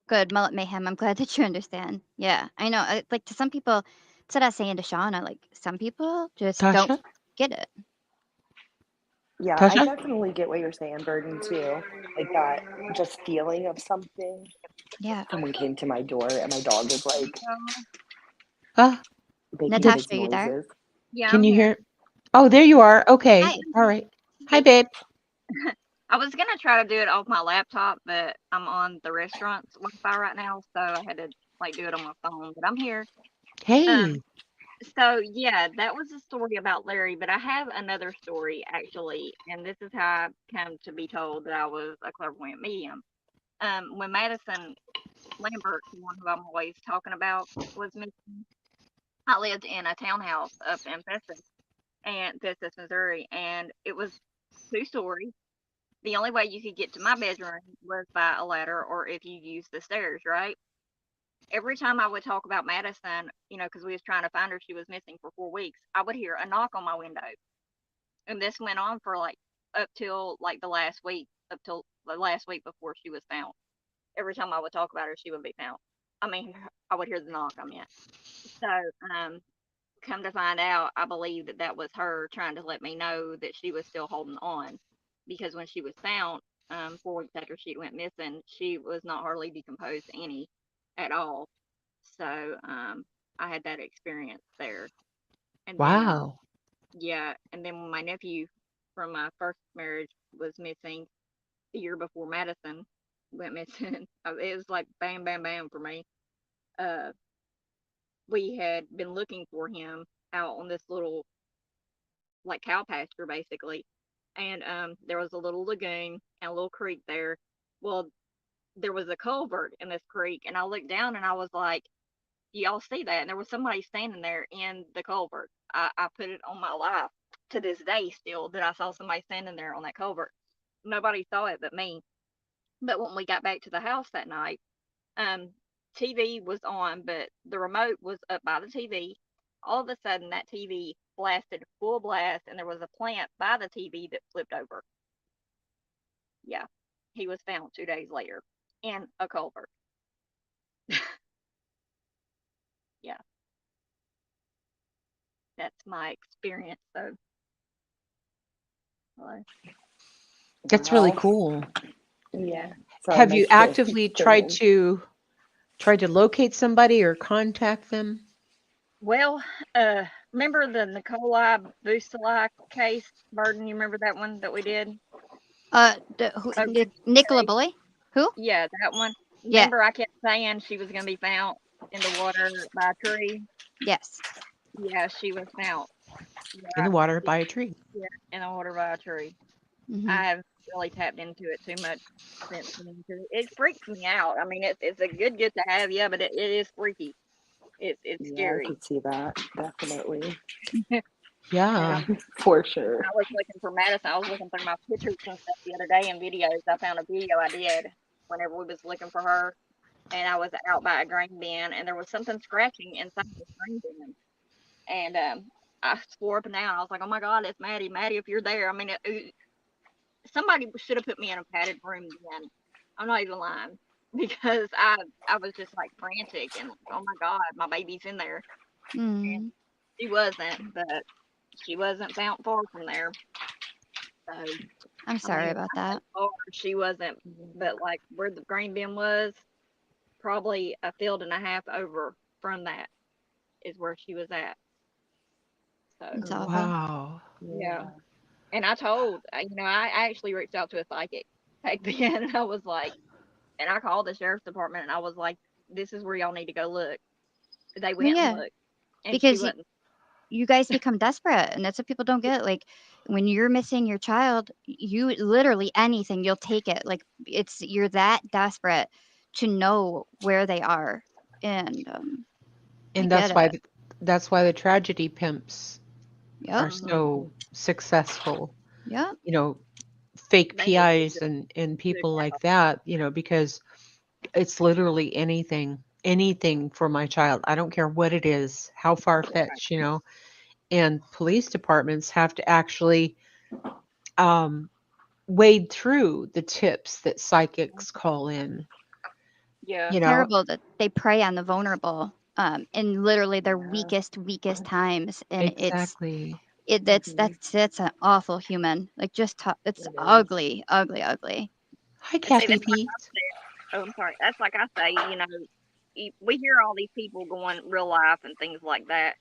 good, Mullet Mayhem. I'm glad that you understand. Yeah, I know. Like to some people, that's what I was saying to Shauna. Like some people just don't Tasha? get it. Yeah, I Tasha? definitely get what you're saying, Burden, too. Like that just feeling of something. Yeah, Someone came to my door and my dog was like Ah, making Natasha, his are you there? noises. Yeah, can I'm you here. hear? Oh, there you are. Okay. Hi. All right. Hi, babe. I was gonna try to do it off my laptop, but I'm on the restaurant's Wi-Fi right now, so I had to like do it on my phone. But I'm here. Hey. So yeah, that was a story about Larry, but I have another story actually, and this is how I came to be told that I was a clairvoyant medium. When Madison Lambert, the one who I'm always talking about, was missing, I lived in a townhouse up in Festus, Missouri, and it was 2 stories. The only way you could get to my bedroom was by a ladder or if you used the stairs, right? Every time I would talk about Madison, because we was trying to find her, she was missing for 4 weeks, I would hear a knock on my window. And this went on for like up till like up till the last week before she was found. Every time I would talk about her, she would be found. I mean, I would hear the knock, I meant. So, come to find out, I believe that that was her trying to let me know that she was still holding on, because when she was found, 4 weeks after she went missing, she was not hardly decomposed any at all. So I had that experience there, and then Wow. yeah, and then when my nephew from my first marriage was missing the year before Madison went missing, it was like bam, bam, bam for me. Uh, we had been looking for him out on this little like cow pasture basically. And there was a little lagoon and a little creek there. Well, there was a culvert in this creek, and I looked down and I was like, y'all see that? And there was somebody standing there in the culvert. I put it on my life to this day still that I saw somebody standing there on that culvert. Nobody saw it but me. But when we got back to the house that night, um, TV was on, but the remote was up by the TV. All of a sudden, that TV blasted full blast, and there was a plant by the TV that flipped over. Yeah, he was found 2 days later in a culvert. Yeah, that's my experience. So, hello. That's really Wow. cool. Yeah. Sorry, Have my you kid actively came tried to locate somebody or contact them? Well, remember the Nikolai Bustalai case, Burden? You remember that one that we did? Nicola Bully? Who? Yeah, that one. Yeah. Remember, I kept saying she was going to be found in the water by a tree? Yes. Yeah, she was found. In the water by a tree. Yeah, in the water by a tree. Hmm. I have really tapped into it too much since then, 'cause it freaks me out. I mean, it's a good gift to have, yeah, but it is freaky. It's Yeah, I scary. could see that. Definitely. Yeah. For sure. I was looking for Madison. I was looking through my pictures and stuff the other day and videos. I found a video I did whenever we was looking for her, and I was out by a grain bin, and there was something scratching inside the grain bin, and I swore up and down. I was like, "Oh my God, it's Maddie! Maddie, if you're there!" I mean, somebody should have put me in a padded room then. I'm not even lying, because I was just like frantic and oh my God, my baby's in there. And Mm. she wasn't, but she wasn't found far from there. So I'm I sorry mean, about I say that. far, she wasn't, but like where the grain bin was, probably a field and a half over from that is where she was at. So It's awful. Wow. yeah. And I told, I actually reached out to a psychic back then, and I was like, and I called the sheriff's department, and I was like, "This is where y'all need to go look." They Well, went and yeah, looked, and she because wasn't. you guys become desperate, and that's what people don't get. Like when you're missing your child, you literally anything, you'll take it. Like you're that desperate to know where they are. And I And get it. that's why the tragedy pimps Yep. are so successful. Yep. You know, fake They need to PIs just and good people job. like that, because it's literally anything for my child. I don't care what it is, how far-fetched, and police departments have to actually um, wade through the tips that psychics call in, Yeah. you know. Terrible that they prey on the vulnerable in literally their Yeah. weakest times, and Exactly. that's an awful human. Like it's It is. ugly, ugly, ugly. Hi, And see, Kathy that's like P. I said. Oh, I'm sorry. That's like I say. We hear all these people going real life and things like that.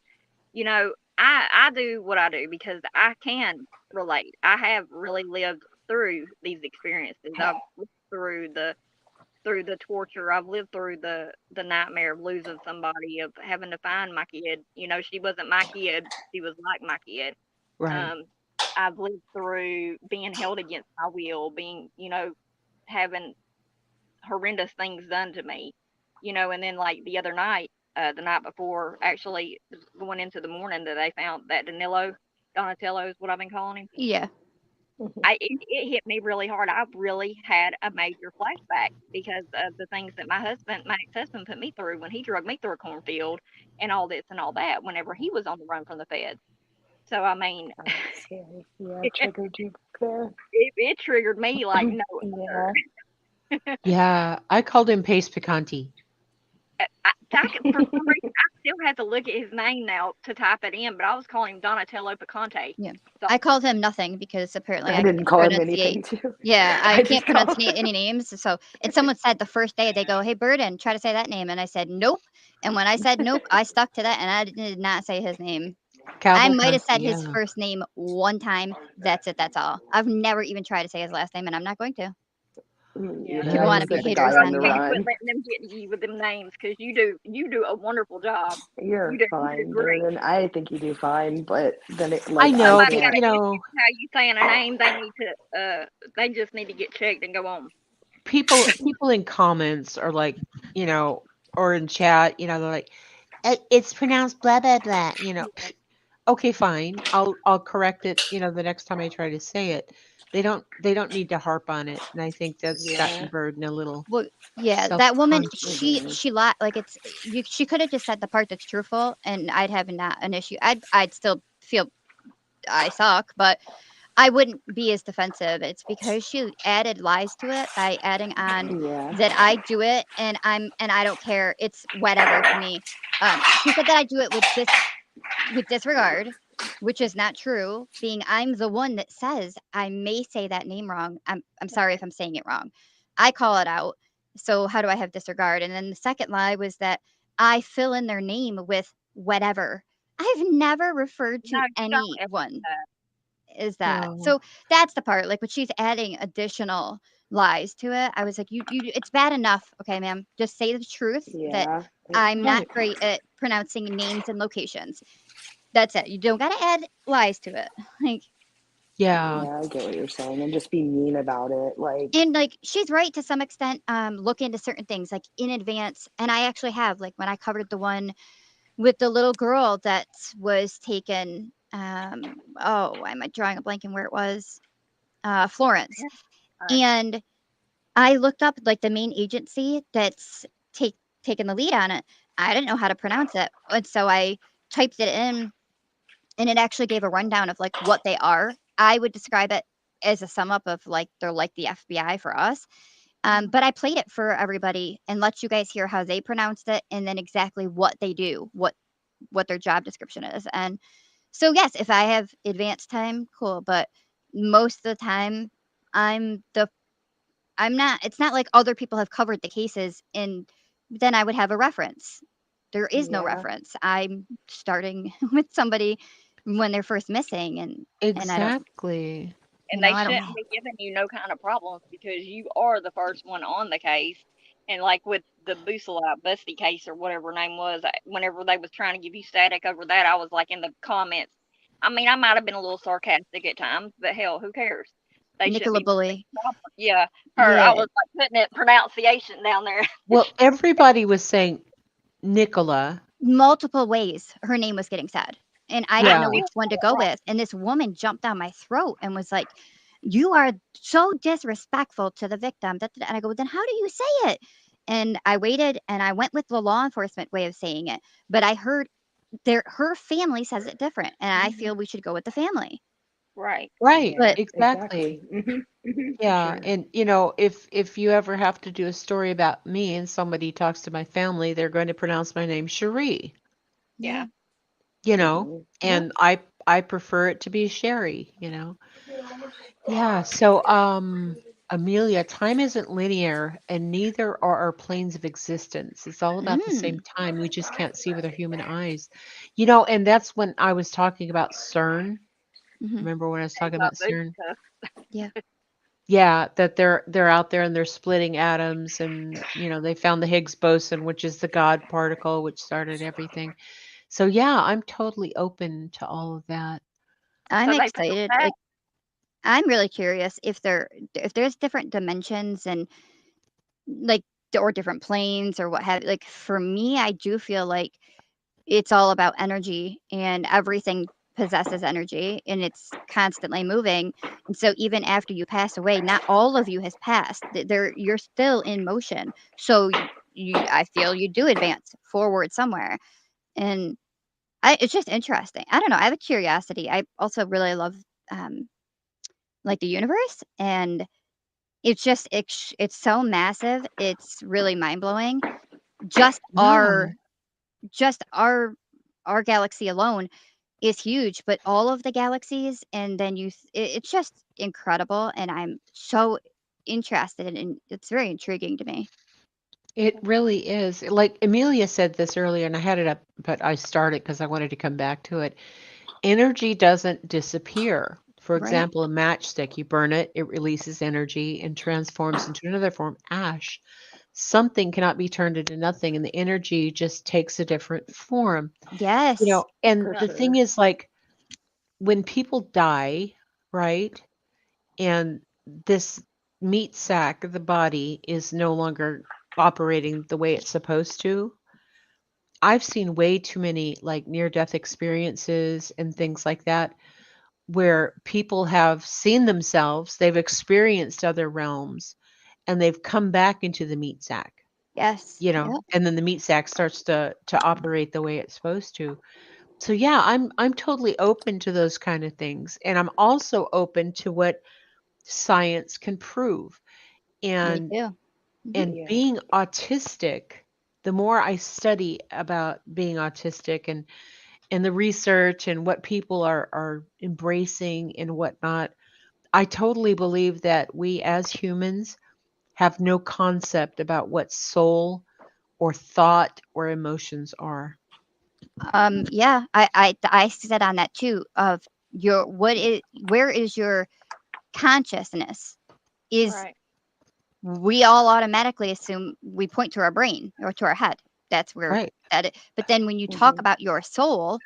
I do what I do because I can relate. I have really lived through these experiences. I've lived through the torture. I've lived through the nightmare of losing somebody, of having to find my kid. She wasn't my kid. She was like my kid. Right. Um, I've lived through being held against my will, having horrendous things done to me. And then like the other night, the night before, actually going into the morning, that they found that Donatello is what I've been calling him. Yeah. It hit me really hard. I really had a major flashback because of the things that my ex-husband put me through when he drug me through a cornfield and all this and all that whenever he was on the run from the feds. So, I mean, Oh, that's scary. Yeah, triggered you there. it triggered me like no Yeah. other. Yeah, I called him Pace Picante. For some reason, I still have to look at his name now to type it in, but I was calling him Donatello Picante. Yeah. So, I called him nothing because apparently I I didn't can't call him pronunciate. anything too. Yeah, I I just can't called pronunciate any names. So, and someone said the first day, they go, "Hey, Burden, try to say that name," and I said, "Nope." And when I said nope, I stuck to that, and I did not say his name. I might have Cavalcante, said his yeah. first name one time. That's it. That's all. I've never even tried to say his last name, and I'm not going to. yeah, either. People I want to just be said the haters guy on on the me. quit run. letting them get to you with them names because you do a wonderful job. You're You do fine, great. Burden. I think you do fine, but then it I like I know, Somebody but got can't. an issue with how you saying a name. They just need to get checked and go on. people in comments are like, or in chat, they're like, It's pronounced blah blah blah." Okay, fine. I'll correct it, the next time I try to say it. They don't need to harp on it, and I think that's gotten Yeah. Burden a little Well, yeah, that woman, self-conscious. she lied. Like she could have just said the part that's truthful, and I'd have not an issue. I'd still feel I suck, but I wouldn't be as defensive. It's because she added lies to it by adding on Yeah. that I do it and I don't care. It's whatever to me. She said that I do it with disregard, which is not true. Being I'm the one that says I may say that name wrong. I'm sorry if I'm saying it wrong. I call it out. So how do I have disregard? And then the second lie was that I fill in their name with whatever. I've never referred No, to you don't ever do anyone that. is that. No. So that's the part, like, when she's adding additional lies to it, I was like, "You it's bad enough, okay, ma'am, just say the truth that Yeah. I'm not Right. great at pronouncing names and locations. That's it. You don't gotta add lies to it." Like Yeah. Yeah, I get what you're saying, and just be mean about it. Like, and, like, she's right to some extent, look into certain things, like, in advance, and I actually have, like, when I covered the one with the little girl that was taken, why am I drawing a blank in where it was? Florence, Yeah. Right. and I looked up, like, the main agency that's taking the lead on it. I didn't know how to pronounce it, and so I typed it in, and it actually gave a rundown of, like, what they are. I would describe it as a sum up of, like, they're like the FBI for us, but I played it for everybody and let you guys hear how they pronounced it and then exactly what they do, what their job description is, and so, yes, if I have advanced time, cool, but most of the time, I'm the I'm not it's not like other people have covered the cases and then I would have a reference. There is no yeah. reference. I'm starting with somebody when they're first missing and I don't, Exactly. you And know, they I don't shouldn't be giving you no kind of problems because you are the first one on the case. And like with the Busty case or whatever her name was, whenever they was trying to give you static over that, I was like in the comments. I mean, I might have been a little sarcastic at times, but hell, who cares? they shouldn't Nicola be Bully. yeah, her. I Yeah. was like putting it pronunciation down there. Well, everybody was saying Nicola. Multiple ways her name was getting said. And I didn't Yeah. know which one to go with. And this woman jumped down my throat and was like, "You are so disrespectful to the victim." And I go, "Then how do you say it?" And I waited and I went with the law enforcement way of saying it. But I heard her family says it different. And I feel we should go with the family. Right. Right. Yeah, But Exactly. for Yeah. sure. And if you ever have to do a story about me and somebody talks to my family, they're going to pronounce my name Cherie, Yeah. Mhm. and I prefer it to be Sherry, Yeah. So, Amelia, time isn't linear, and neither are our planes of existence. It's all about the same time. We just can't see with our human eyes. And that's when I was talking about CERN. mhm. Remember when I was And talking about about booty CERN? stuff. Yeah. Yeah, that they're out there and they're splitting atoms, and they found the Higgs boson, which is the God particle, which started everything. So yeah, I'm totally open to all of that. I'm So they found excited. that. Like I'm really curious if there's different dimensions and like or different planes or what have like for me I do feel like it's all about energy and everything possesses energy and it's constantly moving. And so even after you pass away, not all of you has passed. You're still in motion. So I feel you do advance forward somewhere. And it's just interesting. I don't know. I have a curiosity. I also really love um, like the universe and it's so massive. It's really mind blowing. Just Yeah. just our galaxy alone is huge, but all of the galaxies, and then it's just incredible, and I'm so interested, and it's very intriguing to me. It really is. Like Amelia said this earlier, and I had it up, but I started because I wanted to come back to it. Energy doesn't disappear. For Right. example, a matchstick, you burn it, it releases energy and transforms into another form, ash. Something cannot be turned into nothing, and the energy just takes a different form. Yes. And For the thing sure. is, like, when people die, right, and this meat sack of the body is no longer operating the way it's supposed to, I've seen way too many like near death experiences and things like that where people have seen themselves, they've experienced other realms, and they've come back into the meat sack, Yes. Yep. and then the meat sack starts to operate the way it's supposed to. So yeah, I'm totally open to those kind of things, and I'm also open to what science can prove. Me And too. Mhm. and Yeah. being autistic, the more I study about being autistic and the research and what people are embracing and whatnot, I totally believe that we as humans have no concept about what soul or thought or emotions are. Yeah, I said on that too of your what is where is your consciousness is Right. we all automatically assume we point to our brain or to our head. That's where Right. but then when you talk Mhm. about your soul,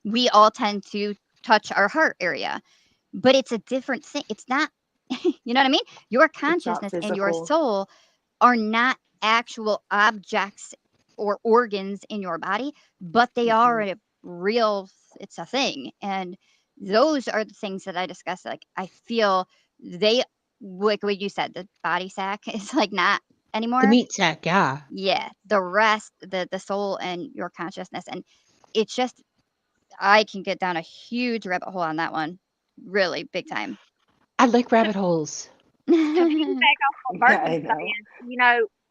we all tend to touch our heart area. But it's a different thing. It's not you know what I mean? Your It's not consciousness and your physical. soul are not actual objects or organs in your body, but they are Mhm. a real it's a thing. And those are the things that I discuss. Like I feel they like what you said, the body sack is like not The anymore. meat sack, yeah. Yeah. The rest, the soul and your consciousness. And it's just I can get down a huge rabbit hole on that one. Really big time. I like rabbit holes. To piggyback off what Yeah, I Bertie's know. saying,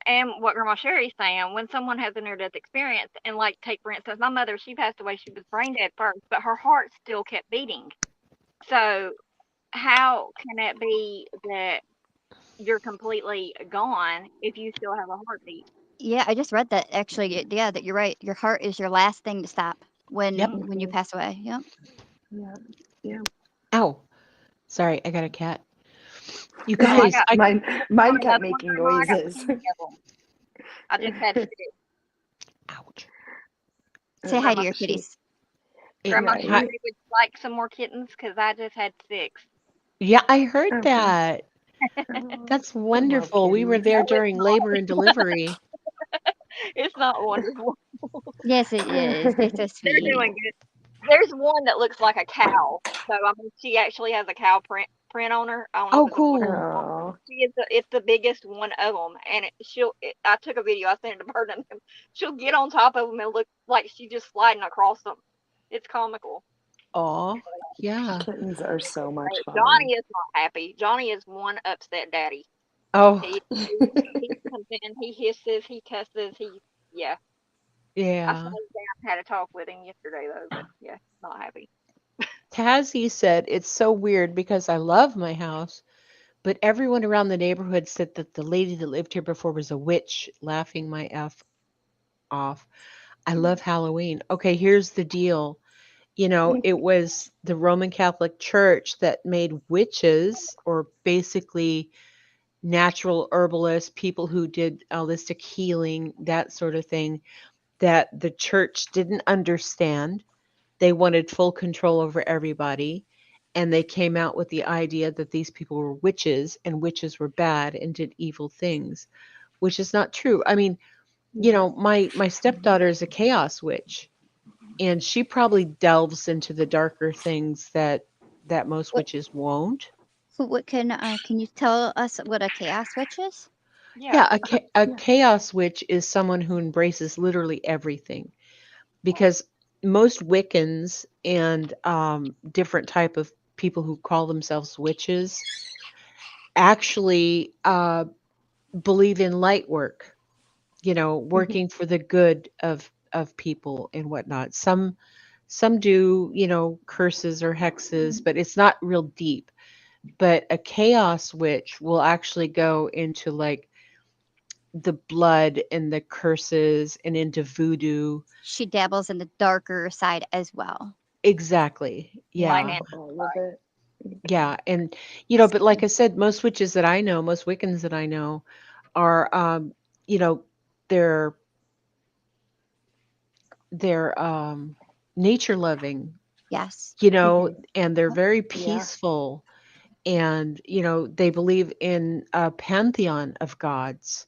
and what Grandma Sherry's saying, when someone has a near-death experience, and like take for instance, my mother, she passed away, she was brain dead first, but her heart still kept beating. So how can it be that you're completely gone if you still have a heartbeat? Yeah, I just read that actually. Yeah, that you're right. Your heart is your last thing to stop Yep. when you Mhm. pass away. Yep. Yeah. Yeah. Ow. Sorry, I got a cat. You Oh, I guys, got I Mine kept another one, making Grandma. I got noises. plenty of them. I just had 6. ouch. Say hi to Grandma, your She, kitties. It, Grandma yeah, Sherry hi, he, would like some more kittens because I just had 6. Yeah, I heard Okay. that. Oh, That's I love wonderful. We were kitties. there No, it's during not. labor and delivery. It's not wonderful. Yes, it is. They're so They're sweet. doing good. There's one that looks like a cow. So I mean, she actually has a cow print on her. I don't know if Oh, it's a boy or cool. girl. Oh, She is it's the biggest one of them, and I took a video. I sent it to her, and she'll get on top of them and look like she's just sliding across them. It's comical. Oh, yeah. kittens are so much fun. Johnny is not happy. Johnny is one upset daddy. Oh, He comes in, he hisses, he cusses, yeah. I yeah. sat down, had a talk with him yesterday though, but yeah, not happy. Tazzy said it's so weird because I love my house, but everyone around the neighborhood said that the lady that lived here before was a witch, laughing my F off. I love Halloween. Okay, here's the deal. It was the Roman Catholic Church that made witches, or basically natural herbalists, people who did holistic healing, that sort of thing, that the church didn't understand. They wanted full control over everybody. And they came out with the idea that these people were witches and witches were bad and did evil things, which is not true. I mean, my stepdaughter is a chaos witch, and she probably delves into the darker things that most What witches won't. what can you tell us what a chaos witch is? Yeah. Yeah, a Yeah. chaos witch is someone who embraces literally everything, because most Wiccans and different type of people who call themselves witches actually believe in light work, working for the good of people and whatnot. Some do, curses or hexes, but it's not real deep. But a chaos witch will actually go into like the blood and the curses and into voodoo. She dabbles in the darker side as well. Exactly. Like Yeah. an All of it. Yeah. And, but like I said, most witches that I know, most Wiccans that I know are, you know, they're, they're nature loving, Yes. and they're very Yeah. peaceful. And, they believe in a pantheon of gods,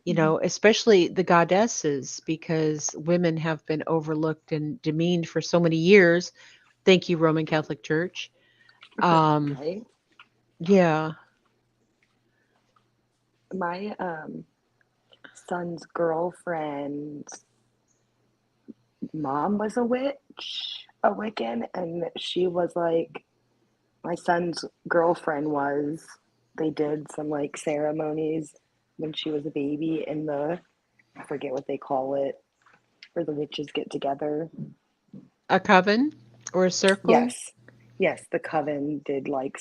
especially the goddesses, because women have been overlooked and demeaned for so many years. Thank you, Roman Catholic Church. Um, Right. yeah. My son's girlfriend's mom was a witch, a Wiccan, and she was like, my son's girlfriend was. They did some like ceremonies when she was a baby in I forget what they call it, where the witches get together. A coven or a circle. Yes, yes, the coven did like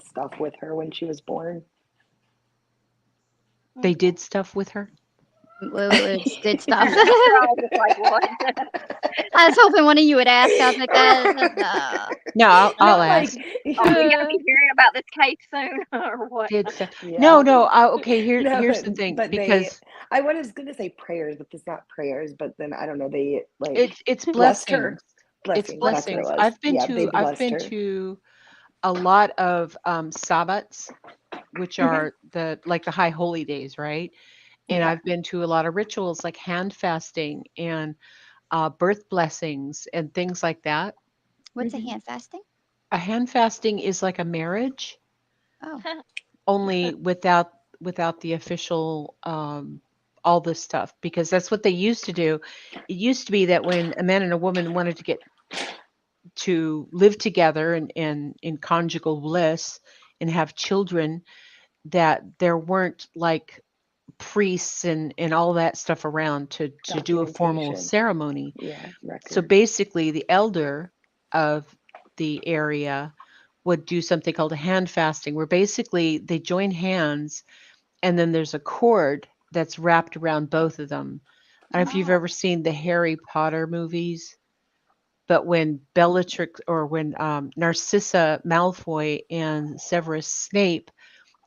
stuff with her when she was born. They did stuff with her. It's good stuff. I was just like, what? I was hoping one of you would ask. I was like, no. No, I'll Not like, ask. Are we gonna be hearing about this case soon or what? Did stuff. No, yeah. no. Okay, No, here's the thing, but because I was gonna say prayers, but it's not prayers, but then I don't know, they like it's blessed her. blessings. It's Blessings, that's what it blessings. was. I've been Yeah, they to I've blessed been her. to a lot of sabbats, which Mhm. are the high holy days, right? And Yeah. I've been to a lot of rituals like hand fasting and birth blessings and things like that. What's a Mhm. hand fasting? A hand fasting is like a marriage, Oh, only without the official all this stuff, because that's what they used to do. It used to be that when a man and a woman wanted to get to live together and in conjugal bliss and have children, that there weren't like priests and all that stuff around to do a formal Documentation. ceremony. Yeah, So record. basically, the elder of the area would do something called a hand fasting, where basically they join hands and then there's a cord that's wrapped around both of them. I don't know if you've Oh, ever seen the Harry Potter movies, but when Bellatrix, or when Narcissa Malfoy and Severus Snape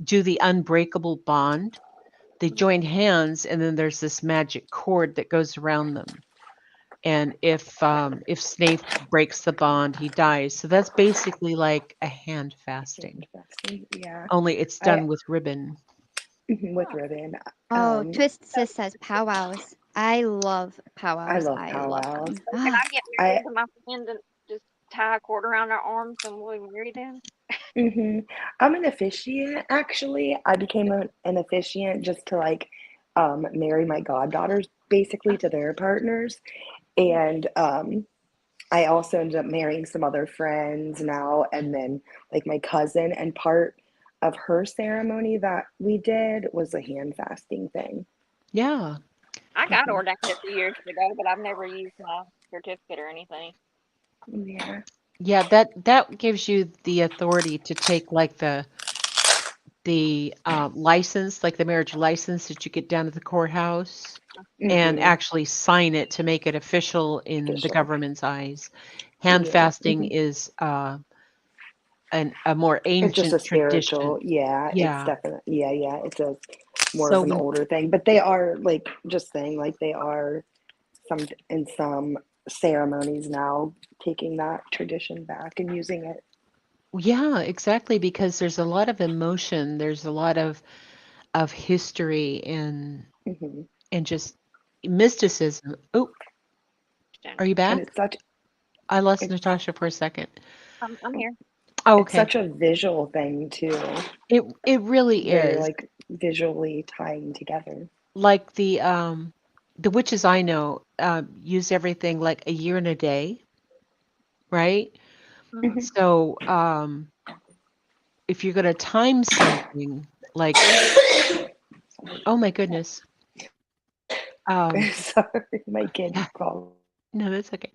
do the unbreakable bond, they join hands and then there's this magic cord that goes around them. And if Snape breaks the bond, he dies. So that's basically like a hand fasting. Fasting, yeah. Only it's I done with ribbon. with Huh. ribbon. Oh, Um, Twist Sis says powwows. I love powwows. love I love powwows. them. So can Ah, I get I married to my friend and just tie a cord around our arms and we'll be married then? I'm an officiant actually. I became an officiant just to like marry my goddaughters basically to their partners. And I also ended up marrying some other friends now, and then like my cousin, and part of her ceremony that we did was a hand fasting thing. Yeah. I got hmm ordained a few years ago, but I've never used my certificate or anything. Yeah. Yeah, that gives you the authority to take like the license, like the marriage license that you get down at the courthouse, and hmm actually sign it to make it official in the Official. government's eyes. Hand Yeah. fasting is a more It's just a ancient tradition. spiritual. Yeah, it's Yeah. definitely. Yeah, yeah. It's a more So of an older thing, but they are like just saying like they are some in some ceremonies now taking that tradition back and using it. yeah, exactly, because there's a lot of emotion, there's a lot of history hmm and just mysticism. Oh, Question. are you And back? I lost Natasha for a second. I'm here. Oh, it's okay. such a visual thing too. It really Very is. like visually tying together. Like the witches I know use everything like a year and a day, right? Hmm. hmm So if you're gonna time something like, oh my goodness. Um Sorry, my kid yeah, called. no, that's okay.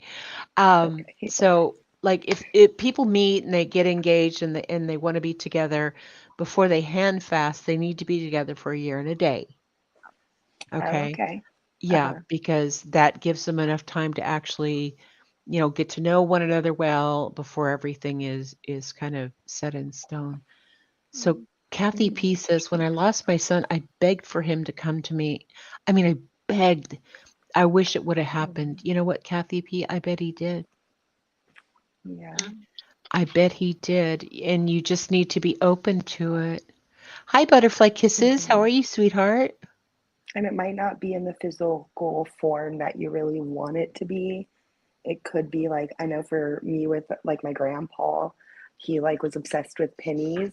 Okay. So like if people meet and they get engaged and they want to be together before they hand fast, they need to be together for a year and a day. Oh, Okay. okay. Yeah, Uh-huh. because that gives them enough time to actually, get to know one another well before everything is kind of set in stone. So Kathy hmm P says, when I lost my son, I begged for him to come to me. I mean, I begged. I wish it would have happened. You know what, Kathy P? I bet he did. Yeah. I bet he did. And you just need to be open to it. Hi, Butterfly Kisses. How hmm are you, sweetheart? And it might not be in the physical form that you really want it to be. It could be like, I know for me with like my grandpa, he like was obsessed with pennies,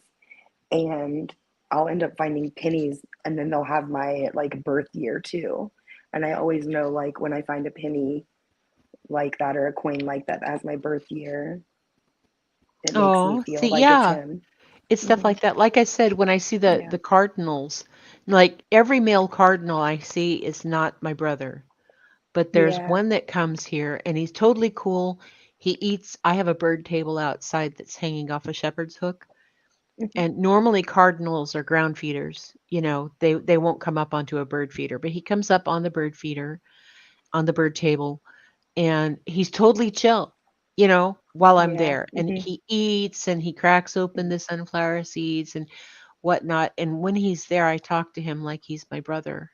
and I'll end up finding pennies and then they'll have my like birth year too. And I always know like when I find a penny like that or a coin like that as my birth year, it makes me Oh, feel see, like it's yeah. him. It's stuff hmm like that. Like I said, when I see the Yeah. the cardinals, like every male cardinal I see is not my brother, but there's Yeah. one that comes here and he's totally cool. He eats. I have a bird table outside that's hanging off a shepherd's hook, hmm and normally cardinals are ground feeders. They won't come up onto a bird feeder, but he comes up on the bird feeder on the bird table and he's totally chill, while I'm Yeah. there. And he eats and he cracks open the sunflower seeds and whatnot. And when he's there, I talk to him like he's my brother.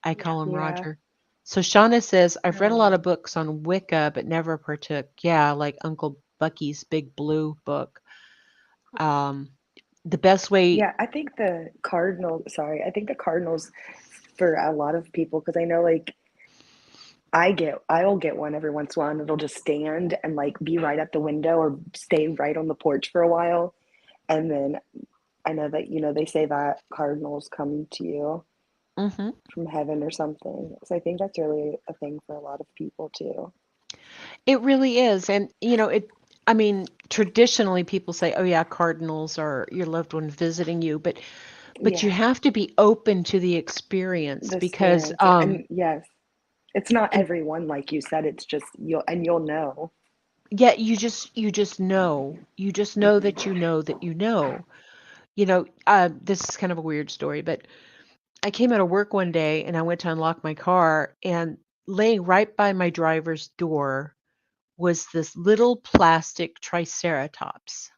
I Yeah. call him Yeah. Roger. So Shauna says, I've read a lot Oh. of books on Wicca, but never partook. Yeah, like Uncle Bucky's Big Blue book. Um, the best way, Yeah, I think the I think the Cardinals for a lot of people, because I know like I'll get one every once in a while and it'll just stand and like be right at the window or stay right on the porch for a while. And then I know that, they say that Cardinals come to you hmm from heaven or something. So I think that's really a thing for a lot of people too. it really is. And, I mean, traditionally people say, oh, yeah, cardinals are your loved one visiting you. But you Yeah, have to be open to the experience the because, experience. And yes, it's not and everyone, like you said, it's just you'll know. yet you just know that hmm you know that you know. This is kind of a weird story, but I came out of work one day and I went to unlock my car, and laying right by my driver's door was this little plastic triceratops.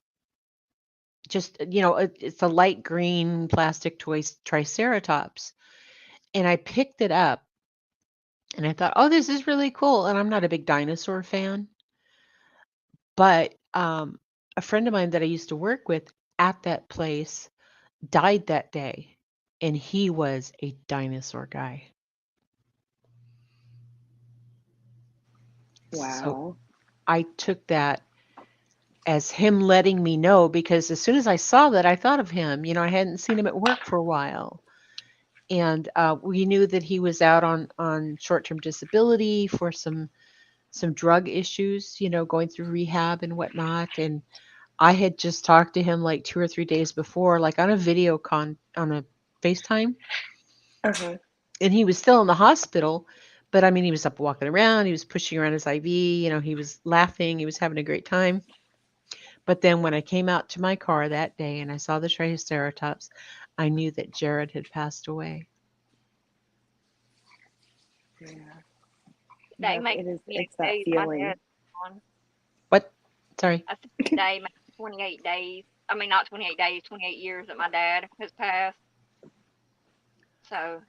Just, it's a light green plastic toy triceratops. And I picked it up And I thought, oh, this is really cool. And I'm not a big dinosaur fan, but a friend of mine that I used to work with at that place died that day, and he was a dinosaur guy. So Wow. I took that as him letting me know, because as soon as I saw that, I thought of him. I hadn't seen him at work for a while. And we knew that he was out on short-term disability for some drug issues, going through rehab and whatnot. And I had just talked to him like 2 or 3 days before, like on a on a FaceTime, Uh-huh. and he was still in the hospital. But I mean, he was up walking around, he was pushing around his IV, he was laughing, he was having a great time. But then when I came out to my car that day and I saw the Triceratops, I knew that Jared had passed away. Yeah. Day Yep, makes it is. 28 It's that days. My feeling. dad's gone. What? Sorry. I think today makes 28 days. I mean, not 28 days, 28 years that my dad has passed. So,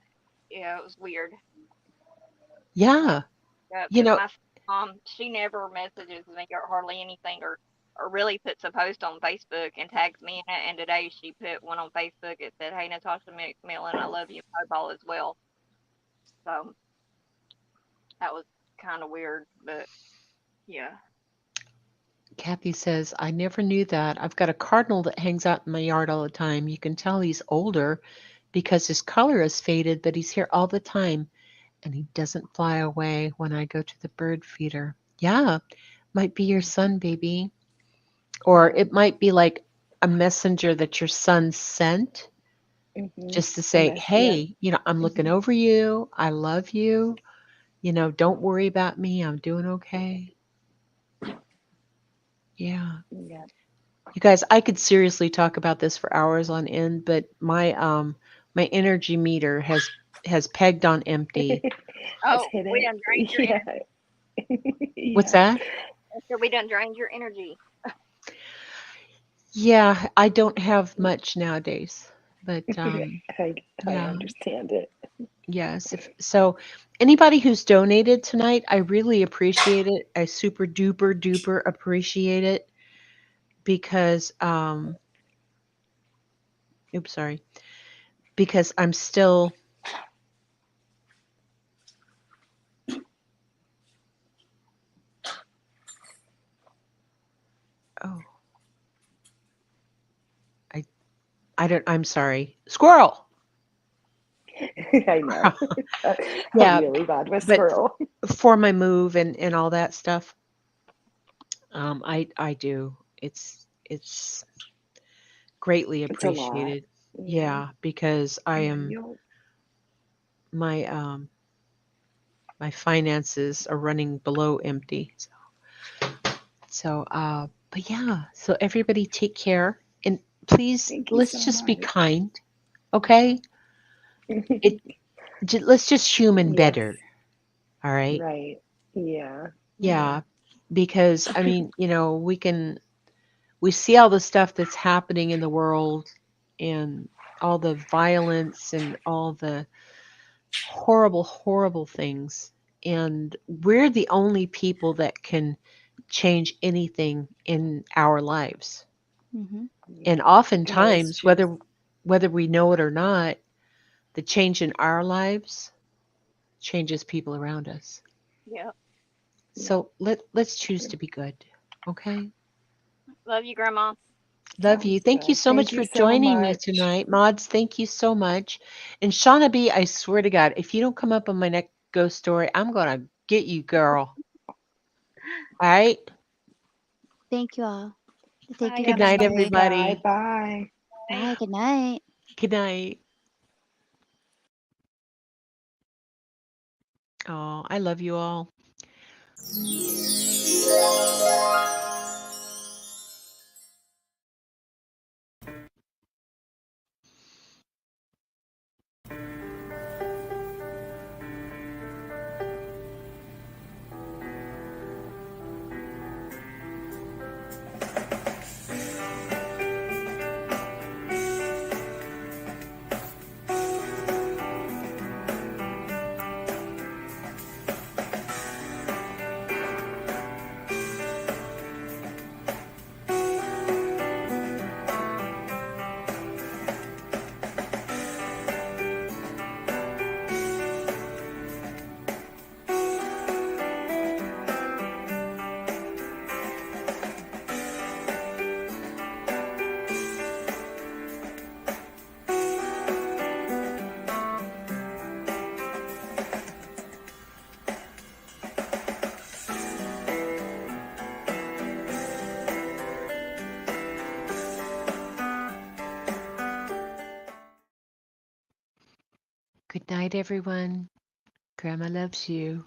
yeah, it was weird. Yeah. Yeah, You because know, my mom, she never messages me or hardly anything, or really puts a post on Facebook and tags me in it. And today she put one on Facebook. It said, "Hey, Natasha McMillan, I love you, football as well." So that was kind of weird, but yeah. Kathy says, I never knew that. I've got a cardinal that hangs out in my yard all the time. You can tell he's older because his color is faded, but he's here all the time. And he doesn't fly away when I go to the bird feeder. Yeah, might be your son, baby. Or Yeah. it might be like a messenger that your son sent Mm-hmm. just to A say, mess. Yep. hey, I'm looking Mm-hmm. over you. I love you. Don't worry about me. I'm doing okay. Yeah. Yeah. You guys, I could seriously talk about this for hours on end, but my energy meter has pegged on empty. Has Oh, hit we it. done drained your energy. Yeah. What's Yeah. that? So we done drained your energy. Yeah, I don't have much nowadays, but I yeah, understand it. yes. So anybody who's donated tonight, I really appreciate it. I super duper duper appreciate it because oops, sorry. Because I'm still oh, I'm sorry. Squirrel. I know. I'm Yeah, really bad with but squirrel. for my move and all that stuff, I do. It's greatly It's a lot. appreciated. Yeah. Yeah, because I Yeah. am You'll. my my finances are running below empty. So but yeah, so everybody take care and please Thank you let's so just be much. kind, okay? It let's just human Yes. better, all right? Right. Yeah. Yeah, because I mean, we see all the stuff that's happening in the world and all the violence and all the horrible, horrible things. And we're the only people that can change anything in our lives. Mm-hmm. And That is oftentimes, true. whether we know it or not, the change in our lives changes people around us. Yep. Yeah. So let's choose to be good. Okay? Love you, Grandma. Love you. Sounds Thank you good. so Thank much you for so joining me much. tonight. Mods, thank you so much. And Shauna B, I swear to God, if you don't come up on my next ghost story, I'm going to get you, girl. All right? Thank you all. Thank Bye, you for Good night, listening. Bye. everybody. Bye. Bye. Good night. Good night. Oh, I love you all. Good night, everyone. Grandma loves you.